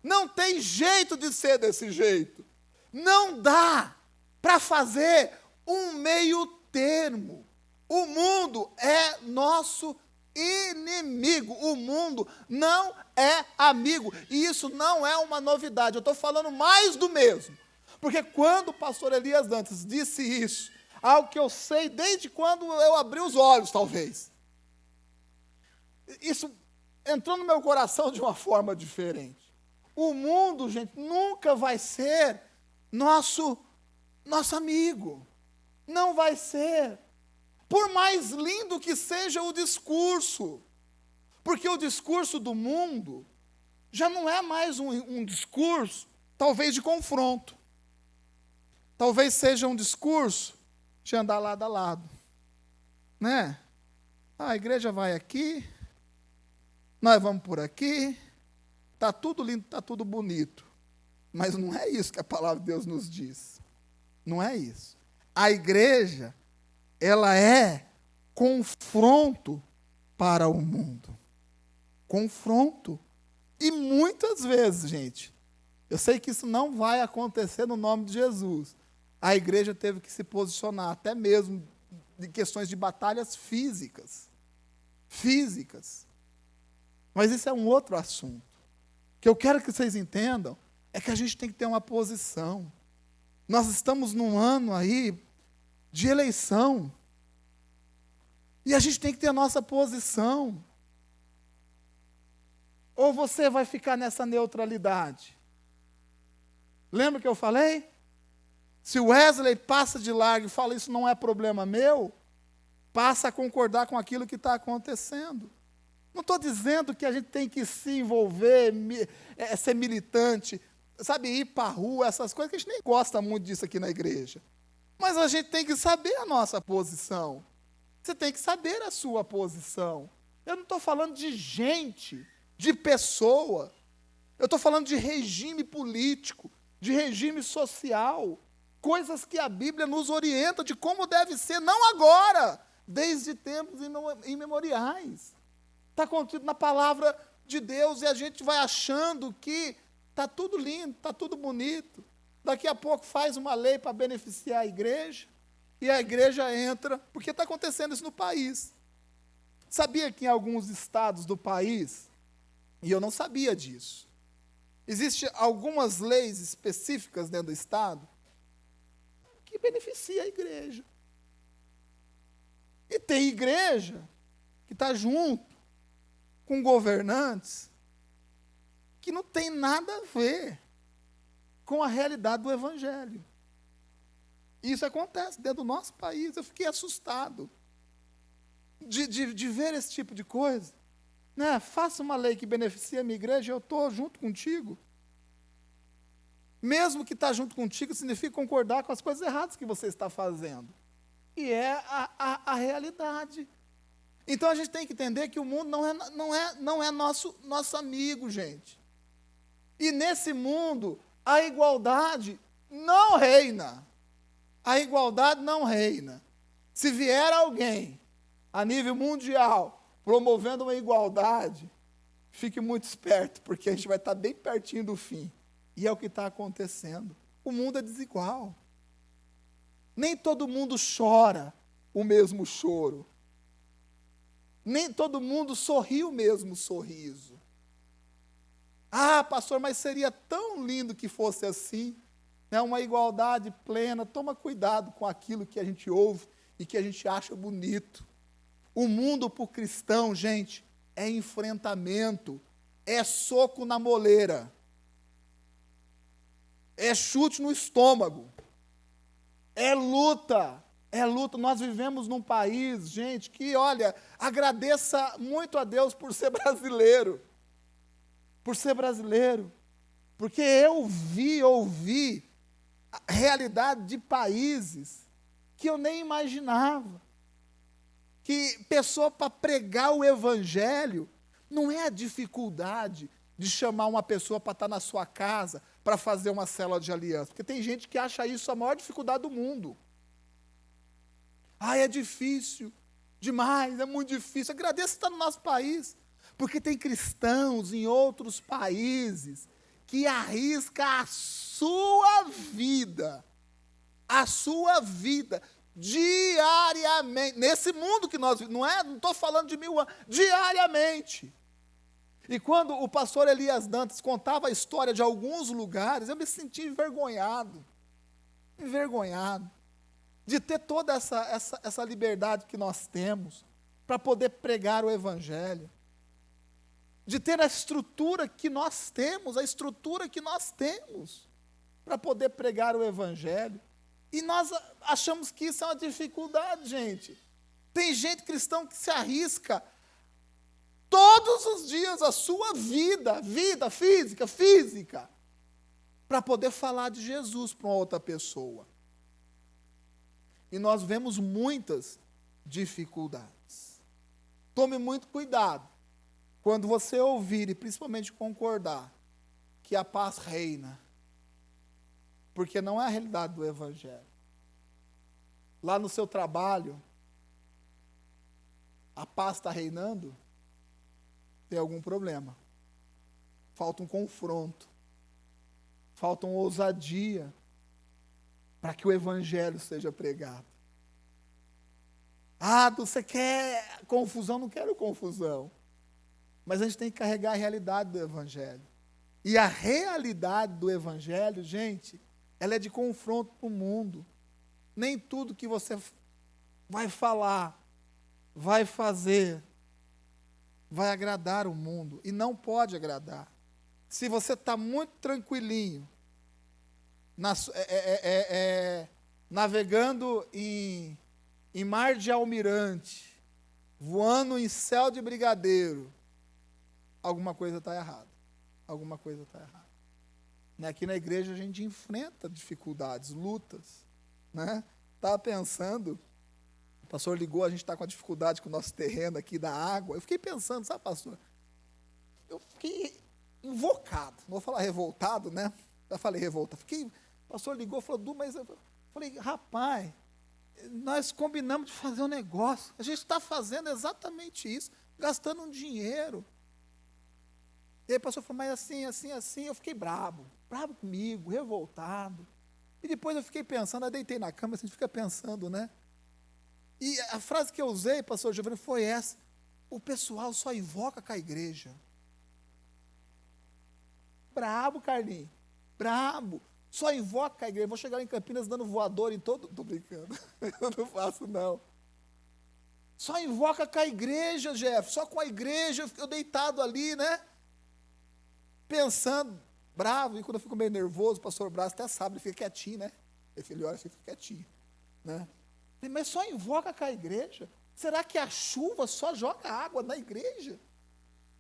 Não tem jeito de ser desse jeito. Não dá para fazer um meio termo. O mundo é nosso inimigo. O mundo não é amigo. E isso não é uma novidade. Eu estou falando mais do mesmo. Porque quando o pastor Elias Dantas disse isso, algo que eu sei desde quando eu abri os olhos, talvez. Isso entrou no meu coração de uma forma diferente. O mundo, gente, nunca vai ser nosso amigo. Não vai ser. Por mais lindo que seja o discurso. Porque o discurso do mundo já não é mais um discurso, talvez, de confronto. Talvez seja um discurso de andar lado a lado. Né? A igreja vai aqui, nós vamos por aqui, está tudo lindo, está tudo bonito. Mas não é isso que a palavra de Deus nos diz. Não é isso. A igreja, ela é confronto para o mundo. Confronto. E muitas vezes, gente, eu sei que isso não vai acontecer no nome de Jesus. A igreja teve que se posicionar, até mesmo de questões de batalhas físicas. Físicas. Mas isso é um outro assunto. O que eu quero que vocês entendam é que a gente tem que ter uma posição. Nós estamos num ano aí de eleição. E a gente tem que ter a nossa posição. Ou você vai ficar nessa neutralidade? Lembra que eu falei? Se o Wesley passa de largo e fala isso não é problema meu, passa a concordar com aquilo que está acontecendo. Não estou dizendo que a gente tem que se envolver, ser militante, sabe, ir para a rua, essas coisas, que a gente nem gosta muito disso aqui na igreja. Mas a gente tem que saber a nossa posição. Você tem que saber a sua posição. Eu não estou falando de gente, de pessoa. Eu estou falando de regime político, de regime social. Coisas que a Bíblia nos orienta de como deve ser, não agora, desde tempos imemoriais. Está contido na palavra de Deus e a gente vai achando que está tudo lindo, está tudo bonito. Daqui a pouco faz uma lei para beneficiar a igreja e a igreja entra, porque está acontecendo isso no país. Sabia que em alguns estados do país, e eu não sabia disso, existem algumas leis específicas dentro do estado que beneficia a igreja. E tem igreja que está junto com governantes que não tem nada a ver com a realidade do evangelho. Isso acontece dentro do nosso país. Eu fiquei assustado. de ver esse tipo de coisa. Né? Faça uma lei que beneficie a minha igreja, eu estou junto contigo. Mesmo que estar junto contigo significa concordar com as coisas erradas que você está fazendo. E é a realidade. Então a gente tem que entender que o mundo não é nosso amigo, gente. E nesse mundo, a igualdade não reina. A igualdade não reina. Se vier alguém, a nível mundial, promovendo uma igualdade, fique muito esperto, porque a gente vai estar bem pertinho do fim. E é o que está acontecendo. O mundo é desigual. Nem todo mundo chora o mesmo choro. Nem todo mundo sorri o mesmo sorriso. Ah, pastor, mas seria tão lindo que fosse assim, né? Uma igualdade plena. Toma cuidado com aquilo que a gente ouve e que a gente acha bonito. O mundo para o cristão, gente, é enfrentamento, é soco na moleira, é chute no estômago, é luta, é luta. Nós vivemos num país, gente, que, olha, agradeça muito a Deus por ser brasileiro. Por ser brasileiro. Porque eu ouvi a realidade de países que eu nem imaginava. Que pessoa para pregar o evangelho não é a dificuldade de chamar uma pessoa para estar na sua casa para fazer uma célula de aliança. Porque tem gente que acha isso a maior dificuldade do mundo. Ah, é difícil demais, é muito difícil. Agradeço estar no nosso país, porque tem cristãos em outros países que arriscam a sua vida diariamente, nesse mundo que nós vivemos, não estou falando de 1000 anos, diariamente. E quando o pastor Elias Dantas contava a história de alguns lugares, eu me senti envergonhado, de ter toda essa liberdade que nós temos para poder pregar o evangelho, de ter a estrutura que nós temos, para poder pregar o evangelho. E nós achamos que isso é uma dificuldade, gente. Tem gente cristão que se arrisca todos os dias a sua vida física, para poder falar de Jesus para uma outra pessoa. E nós vemos muitas dificuldades. Tome muito cuidado quando você ouvir e principalmente concordar que a paz reina. Porque não é a realidade do evangelho. Lá no seu trabalho, a paz está reinando, tem algum problema. Falta um confronto. Falta uma ousadia para que o evangelho seja pregado. Ah, você quer confusão? Não quero confusão. Mas a gente tem que carregar a realidade do evangelho. E a realidade do evangelho, gente, ela é de confronto para o mundo. Nem tudo que você vai falar, vai fazer, vai agradar o mundo. E não pode agradar. Se você está muito tranquilinho, navegando em mar de almirante, voando em céu de brigadeiro, alguma coisa está errada. Alguma coisa está errada. Aqui na igreja a gente enfrenta dificuldades, lutas. Estava pensando, o pastor ligou, a gente está com a dificuldade com o nosso terreno aqui da água. Eu fiquei pensando, sabe, pastor? Eu fiquei invocado, não vou falar revoltado, né? Já falei revoltado. O pastor ligou e falou, mas eu falei, rapaz, nós combinamos de fazer um negócio. A gente está fazendo exatamente isso, gastando um dinheiro. E aí o pastor falou, mas assim, eu fiquei bravo comigo, revoltado. E depois eu fiquei pensando, eu deitei na cama, assim, a gente fica pensando, né? E a frase que eu usei, pastor Giovanni, foi essa: o pessoal só invoca com a igreja. Brabo, Carlinhos, brabo. Só invoca com a igreja. Vou chegar em Campinas dando voador em todo... Estou brincando, eu não faço não. Só invoca com a igreja, Jeff, só com a igreja, eu deitado ali, né? Pensando, bravo, e quando eu fico meio nervoso, o pastor Brás até sabe, ele fica quietinho, né? Ele olha, fica quietinho, né? Mas só invoca com a igreja. Será que a chuva só joga água na igreja?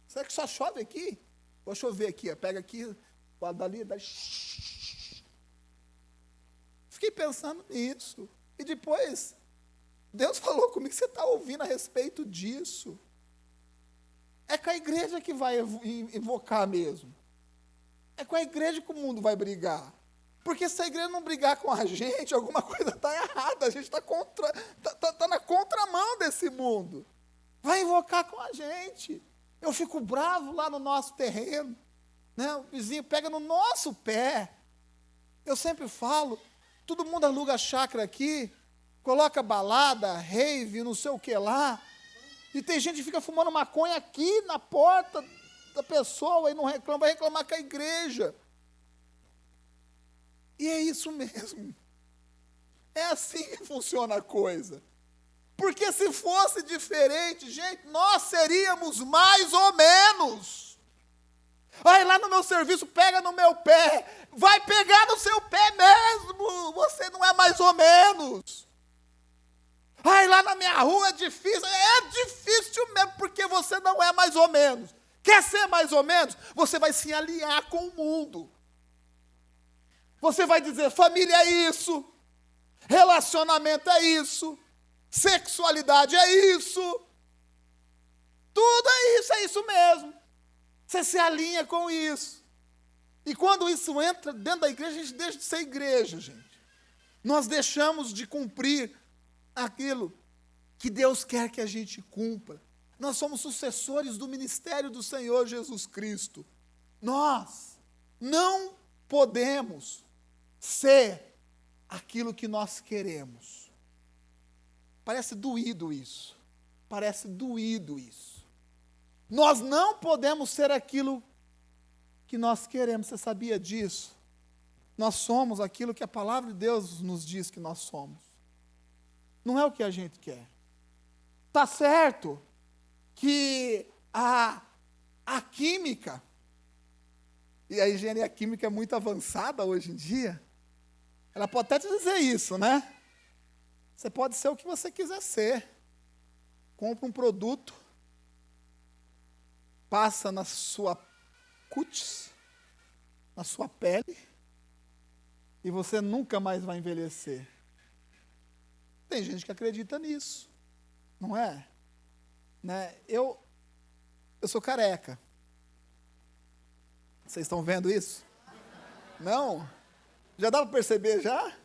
Será que só chove aqui? Vou chover aqui, ó. Pega aqui, dali, dali. Fiquei pensando nisso. E depois, Deus falou comigo, você está ouvindo a respeito disso? É com a igreja que vai invocar mesmo. É com a igreja que o mundo vai brigar. Porque se a igreja não brigar com a gente, alguma coisa está errada. A gente está na contramão desse mundo. Vai invocar com a gente. Eu fico bravo lá no nosso terreno. Né? O vizinho pega no nosso pé. Eu sempre falo, todo mundo aluga chácara aqui, coloca balada, rave, não sei o que lá. E tem gente que fica fumando maconha aqui na porta da pessoa e não reclama, vai reclamar com a igreja. E é isso mesmo. É assim que funciona a coisa. Porque se fosse diferente, gente, nós seríamos mais ou menos. Aí lá no meu serviço, pega no meu pé. Vai pegar no seu pé mesmo. Você não é mais ou menos. Ai, lá na minha rua é difícil mesmo, porque você não é mais ou menos. Quer ser mais ou menos? Você vai se aliar com o mundo. Você vai dizer, família é isso, relacionamento é isso, sexualidade é isso, tudo é isso mesmo. Você se alinha com isso. E quando isso entra dentro da igreja, a gente deixa de ser igreja, gente. Nós deixamos de cumprir aquilo que Deus quer que a gente cumpra. Nós somos sucessores do ministério do Senhor Jesus Cristo. Nós não podemos ser aquilo que nós queremos. Parece doído isso. Nós não podemos ser aquilo que nós queremos. Você sabia disso? Nós somos aquilo que a palavra de Deus nos diz que nós somos. Não é o que a gente quer. Tá certo que a química, e a engenharia química é muito avançada hoje em dia, ela pode até te dizer isso, né? Você pode ser o que você quiser ser. Compra um produto, passa na sua cutis, na sua pele, e você nunca mais vai envelhecer. Tem gente que acredita nisso, não é? Né? Eu sou careca. Vocês estão vendo isso? Não? Já dá para perceber já?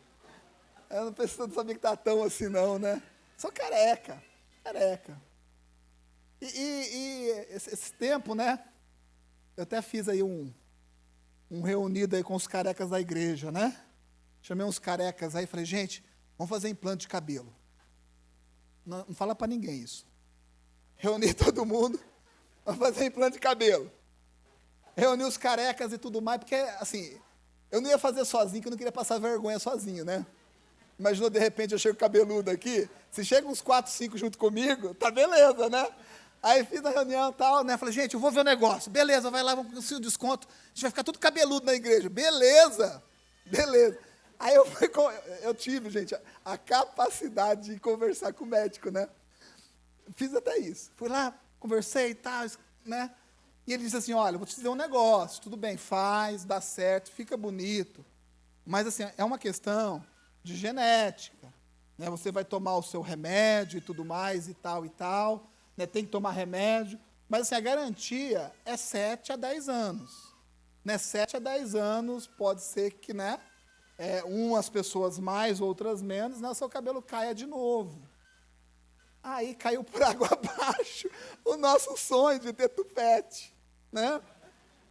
Eu não sabia que está tão assim não, né? Sou careca. E esse tempo, né? Eu até fiz aí um reunido aí com os carecas da igreja, né? Chamei uns carecas aí e falei, gente, vamos fazer implante de cabelo. Não fala para ninguém isso. Reuni todo mundo, vamos fazer implante de cabelo. Reuni os carecas e tudo mais, porque, assim, eu não ia fazer sozinho, porque eu não queria passar vergonha sozinho, né? Imaginou, de repente, eu chego cabeludo aqui, se chega uns 4, 5 junto comigo, tá beleza, né? Aí fiz a reunião e tal, né? Falei, gente, eu vou ver o negócio. Beleza, vai lá, vamos conseguir um desconto. A gente vai ficar tudo cabeludo na igreja. Beleza. Aí eu tive, gente, a capacidade de conversar com o médico, né? Fiz até isso. Fui lá, conversei e tal, né? E ele disse assim, olha, vou te dizer um negócio, tudo bem, faz, dá certo, fica bonito. Mas, assim, é uma questão de genética. Né? Você vai tomar o seu remédio e tudo mais e tal. Né? Tem que tomar remédio. Mas, assim, a garantia é 7 a 10 anos. Né? 7 a 10 anos pode ser que, né? Umas pessoas mais, outras menos, né? O seu cabelo caia de novo. Aí caiu por água abaixo o nosso sonho de ter tupete, né?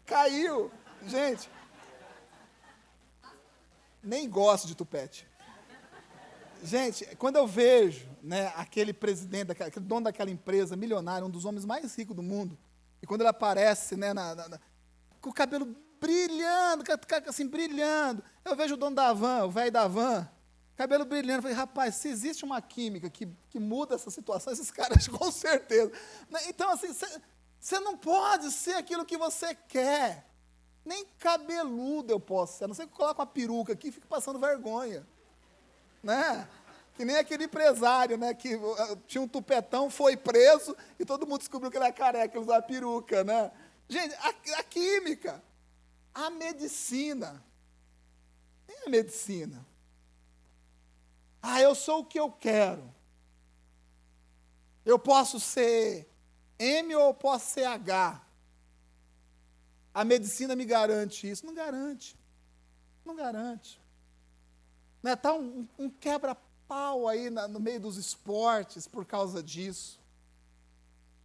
Caiu. Gente, nem gosto de tupete. Gente, quando eu vejo, né, aquele presidente, aquele dono daquela empresa milionário, um dos homens mais ricos do mundo, e quando ele aparece, né, com o cabelo brilhando, assim, brilhando, eu vejo o dono da van, o velho da van, cabelo brilhando, eu falei, rapaz, se existe uma química que muda essa situação, esses caras com certeza. Então, assim, você não pode ser aquilo que você quer. Nem cabeludo eu posso ser, a não ser que eu coloque uma peruca aqui e fique passando vergonha. Né? Que nem aquele empresário, né? Que tinha um tupetão, foi preso e todo mundo descobriu que ele era careca, ele usava peruca, né? Gente, a química, a medicina. Nem a medicina. Eu sou o que eu quero. Eu posso ser M ou eu posso ser H. A medicina me garante isso. Não garante. Não garante. Está um quebra-pau aí no meio dos esportes por causa disso.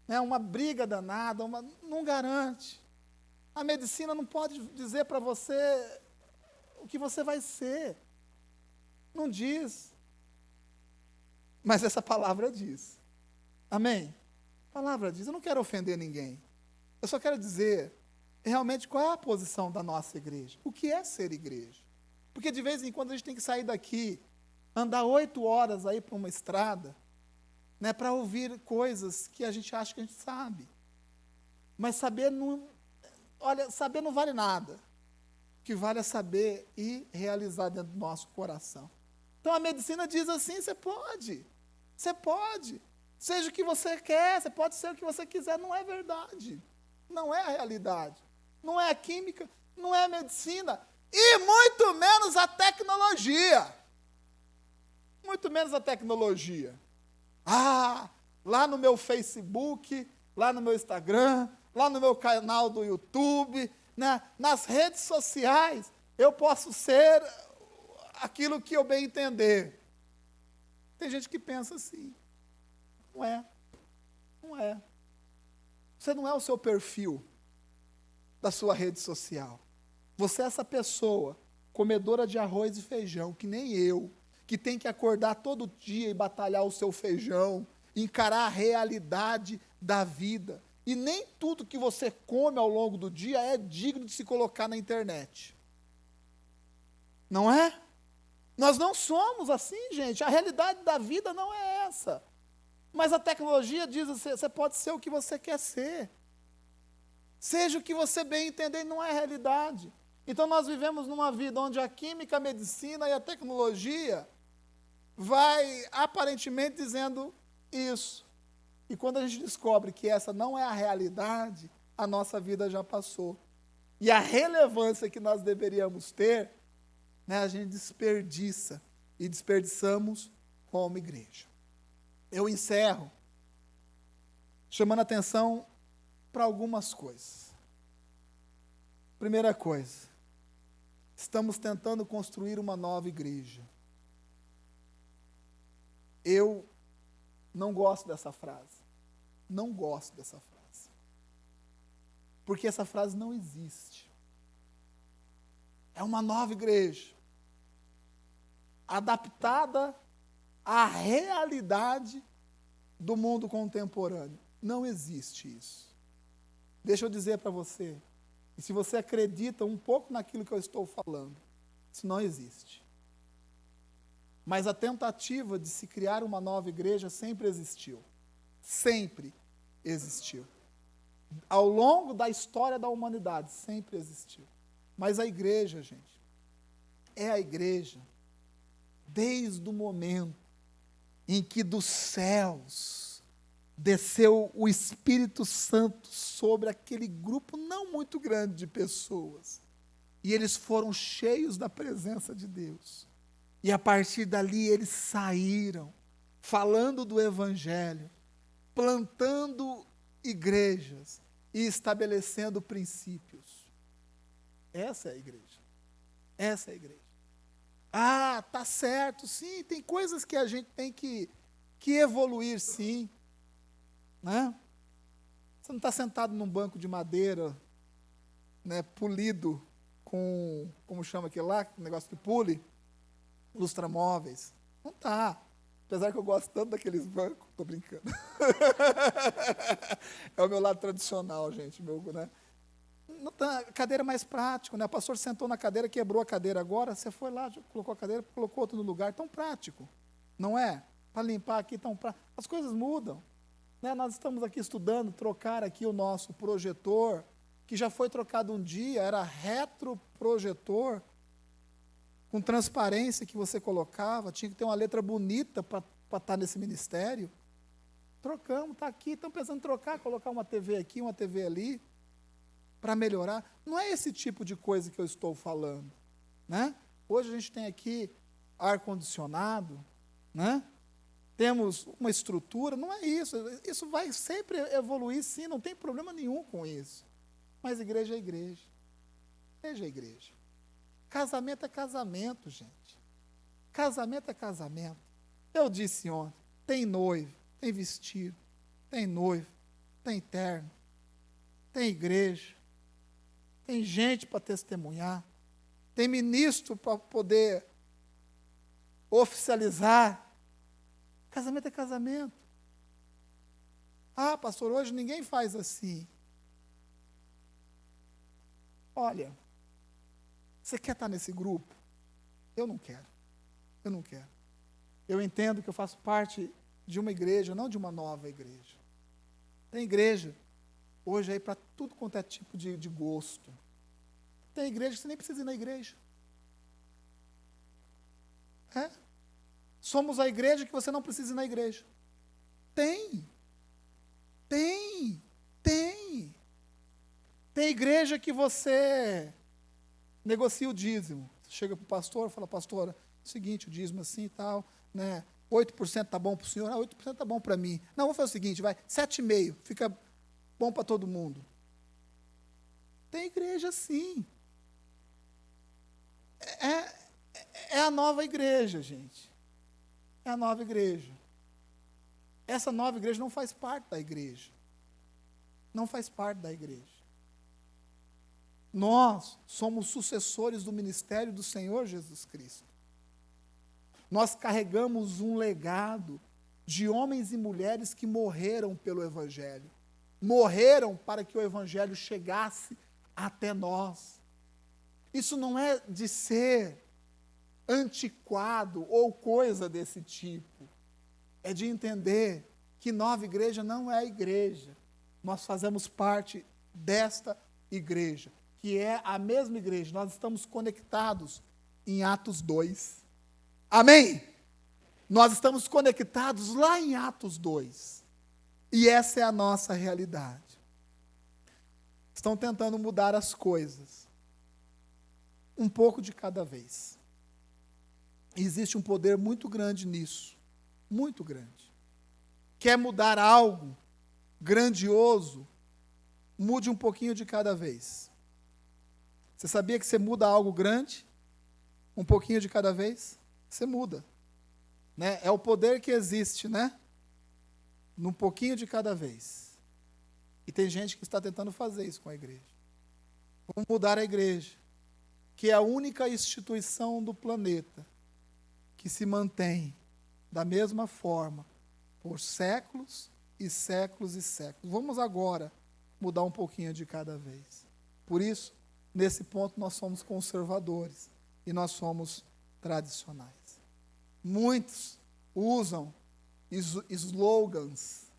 Uma briga danada, não garante. A medicina não pode dizer para você o que você vai ser. Não diz. Mas essa palavra diz. Amém? A palavra diz. Eu não quero ofender ninguém. Eu só quero dizer realmente qual é a posição da nossa igreja. O que é ser igreja? Porque de vez em quando a gente tem que sair daqui, andar 8 horas aí para uma estrada, né, para ouvir coisas que a gente acha que a gente sabe. Mas saber não vale nada. O que vale é saber e realizar dentro do nosso coração. Então a medicina diz assim, você pode. Seja o que você quer, você pode ser o que você quiser. Não é verdade. Não é a realidade. Não é a química, não é a medicina. E muito menos a tecnologia. Muito menos a tecnologia. Lá no meu Facebook, lá no meu Instagram, lá no meu canal do YouTube, nas redes sociais, eu posso ser aquilo que eu bem entender. Tem gente que pensa assim. Não é. Você não é o seu perfil da sua rede social. Você é essa pessoa, comedora de arroz e feijão, que nem eu, que tem que acordar todo dia e batalhar o seu feijão, encarar a realidade da vida. E nem tudo que você come ao longo do dia é digno de se colocar na internet. Não é? Nós não somos assim, gente. A realidade da vida não é essa. Mas a tecnologia diz assim, você pode ser o que você quer ser. Seja o que você bem entender, não é a realidade. Então nós vivemos numa vida onde a química, a medicina e a tecnologia vai aparentemente dizendo isso. E quando a gente descobre que essa não é a realidade, a nossa vida já passou. E a relevância que nós deveríamos ter, a gente desperdiça. E desperdiçamos como igreja. Eu encerro chamando a atenção para algumas coisas. Primeira coisa, estamos tentando construir uma nova igreja. Eu não gosto dessa frase. Não gosto dessa frase. Porque essa frase não existe. É uma nova igreja. Adaptada à realidade do mundo contemporâneo. Não existe isso. Deixa eu dizer para você, e se você acredita um pouco naquilo que eu estou falando, isso não existe. Mas a tentativa de se criar uma nova igreja sempre existiu. Sempre existiu. Ao longo da história da humanidade, sempre existiu. Mas a igreja, gente, é a igreja desde o momento em que dos céus desceu o Espírito Santo sobre aquele grupo não muito grande de pessoas. E eles foram cheios da presença de Deus. E a partir dali eles saíram, falando do Evangelho, plantando igrejas e estabelecendo princípios. Essa é a igreja. Essa é a igreja. Tá certo, sim, tem coisas que a gente tem que evoluir, sim. Né? Você não está sentado num banco de madeira, polido com, como chama aquele lá, negócio que pule, lustramóveis. Não está. Apesar que eu gosto tanto daqueles bancos, estou brincando. É o meu lado tradicional, gente. Não tá, cadeira mais prático, O pastor sentou na cadeira, quebrou a cadeira agora, você foi lá, colocou a cadeira, colocou outra no lugar, tão prático, não é? Para limpar aqui, tão prático. As coisas mudam. Nós estamos aqui estudando, trocar aqui o nosso projetor, que já foi trocado um dia, era retroprojetor. com transparência que você colocava, tinha que ter uma letra bonita para estar nesse ministério. Trocamos, está aqui, estamos pensando em trocar, colocar uma TV aqui, uma TV ali, para melhorar. Não é esse tipo de coisa que eu estou falando, né? Hoje a gente tem aqui ar-condicionado, né? Temos uma estrutura, não é isso. Isso vai sempre evoluir, sim, não tem problema nenhum com isso. Mas igreja é igreja. Igreja é igreja. Casamento é casamento, gente. Casamento é casamento. Eu disse ontem, tem noivo, tem vestido, tem noivo, tem terno, tem igreja, tem gente para testemunhar, tem ministro para poder oficializar. Casamento é casamento. Ah, pastor, hoje ninguém faz assim. Olha, você quer estar nesse grupo? Eu não quero. Eu não quero. Eu entendo que eu faço parte de uma igreja, não de uma nova igreja. Tem igreja hoje aí para tudo quanto é tipo de gosto. Tem igreja que você nem precisa ir na igreja. É? Somos a igreja que você não precisa ir na igreja. Tem. Tem. Tem. Tem igreja que você negocia o dízimo. Você chega para o pastor e fala, pastor, é o seguinte, o dízimo assim e tal, né? 8% está bom para o senhor? Ah, 8% está bom para mim. Não, vou fazer o seguinte, vai, 7,5%, fica bom para todo mundo. Tem igreja assim. É a nova igreja, gente. É a nova igreja. Essa nova igreja não faz parte da igreja. Não faz parte da igreja. Nós somos sucessores do ministério do Senhor Jesus Cristo. Nós carregamos um legado de homens e mulheres que morreram pelo Evangelho. Morreram para que o Evangelho chegasse até nós. Isso não é de ser antiquado ou coisa desse tipo. É de entender que nova igreja não é igreja. Nós fazemos parte desta igreja, que é a mesma igreja. Nós estamos conectados em Atos 2. Amém? Nós estamos conectados lá em Atos 2. E essa é a nossa realidade. Estão tentando mudar as coisas. Um pouco de cada vez. Existe um poder muito grande nisso. Muito grande. Quer mudar algo grandioso, mude um pouquinho de cada vez. Você sabia que você muda algo grande? Um pouquinho de cada vez? Você muda. Né? É o poder que existe, né? Num pouquinho de cada vez. E tem gente que está tentando fazer isso com a igreja. Vamos mudar a igreja, que é a única instituição do planeta que se mantém da mesma forma por séculos e séculos e séculos. Vamos agora mudar um pouquinho de cada vez. Por isso, nesse ponto, nós somos conservadores e nós somos tradicionais. Muitos usam slogans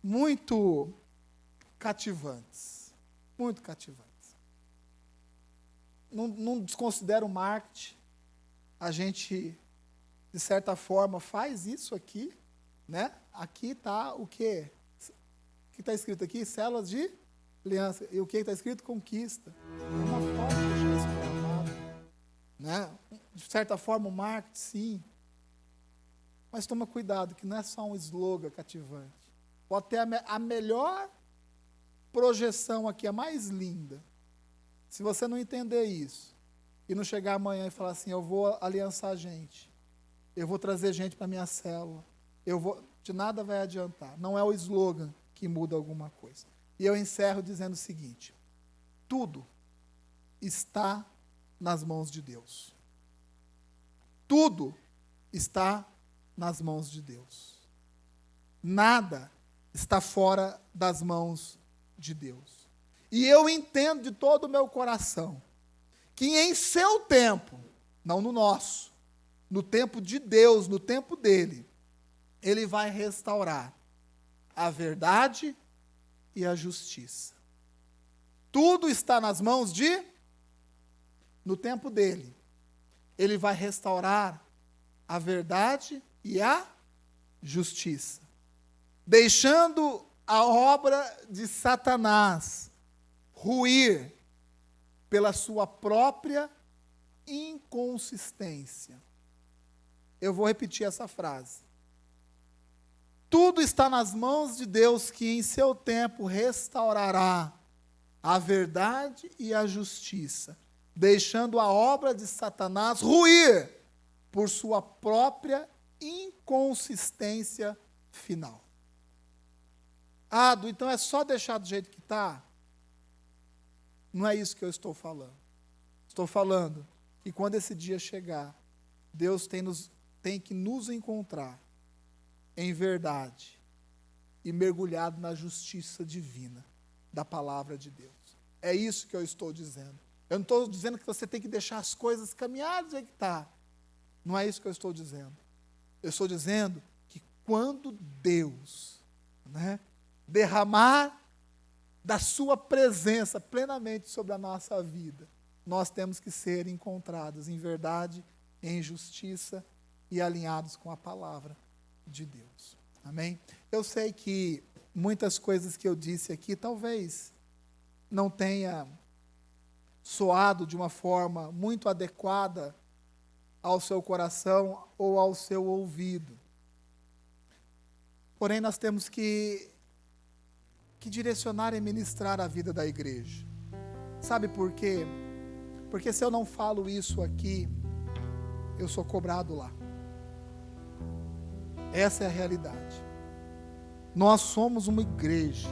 muito cativantes. Muito cativantes. Não desconsidero o marketing. A gente, de certa forma, faz isso aqui, né? Aqui está o quê? O que está escrito aqui? Células de aliança. E o que está escrito? Conquista. É uma forma de deixar isso gravado. Né? De certa forma, o marketing, sim. Mas toma cuidado, que não é só um slogan cativante. Pode ter a melhor projeção aqui, a mais linda. Se você não entender isso, e não chegar amanhã e falar assim, eu vou aliançar gente, eu vou trazer gente para a minha célula, de nada vai adiantar. Não é o slogan que muda alguma coisa. E eu encerro dizendo o seguinte, tudo está nas mãos de Deus. Tudo está nas mãos de Deus. Nada está fora das mãos de Deus. E eu entendo de todo o meu coração que em seu tempo, não no nosso, no tempo de Deus, no tempo dele, ele vai restaurar a verdade e a justiça. Tudo está nas mãos no tempo dele. Ele vai restaurar a verdade e a justiça, deixando a obra de Satanás ruir pela sua própria inconsistência. Eu vou repetir essa frase. Tudo está nas mãos de Deus, que em seu tempo restaurará a verdade e a justiça, deixando a obra de Satanás ruir por sua própria inconsistência final. Então é só deixar do jeito que está? Não é isso que eu estou falando. Estou falando que quando esse dia chegar, Deus tem que nos encontrar em verdade e mergulhado na justiça divina da palavra de Deus. É isso que eu estou dizendo. Eu não estou dizendo que você tem que deixar as coisas caminhar do jeito que está. Não é isso que eu estou dizendo. Eu estou dizendo que quando Deus, derramar da sua presença plenamente sobre a nossa vida, nós temos que ser encontrados em verdade, em justiça e alinhados com a palavra de Deus. Amém? Eu sei que muitas coisas que eu disse aqui talvez não tenha soado de uma forma muito adequada ao seu coração ou ao seu ouvido. Porém, nós temos que direcionar e ministrar a vida da igreja. Sabe por quê? Porque se eu não falo isso aqui, eu sou cobrado lá. Essa é a realidade. Nós somos uma igreja,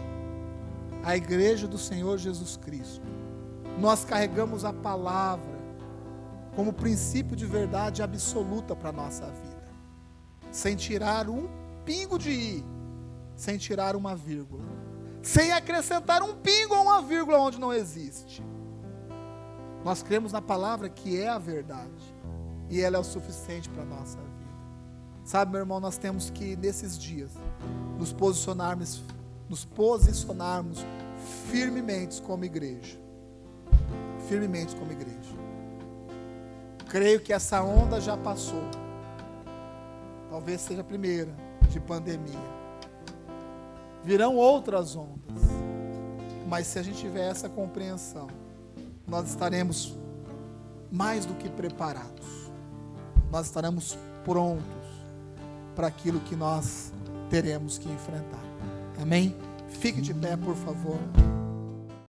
a igreja do Senhor Jesus Cristo. Nós carregamos a palavra como princípio de verdade absoluta para a nossa vida, sem tirar um pingo de i, sem tirar uma vírgula, sem acrescentar um pingo ou uma vírgula onde não existe. Nós cremos na palavra que é a verdade, e ela é o suficiente para a nossa vida. Sabe, meu irmão, nós temos que, nesses dias, nos posicionarmos firmemente como igreja. Firmemente como igreja. Creio que essa onda já passou. Talvez seja a primeira de pandemia. Virão outras ondas. Mas se a gente tiver essa compreensão, nós estaremos mais do que preparados. Nós estaremos prontos para aquilo que nós teremos que enfrentar. Amém? Fique de pé, por favor.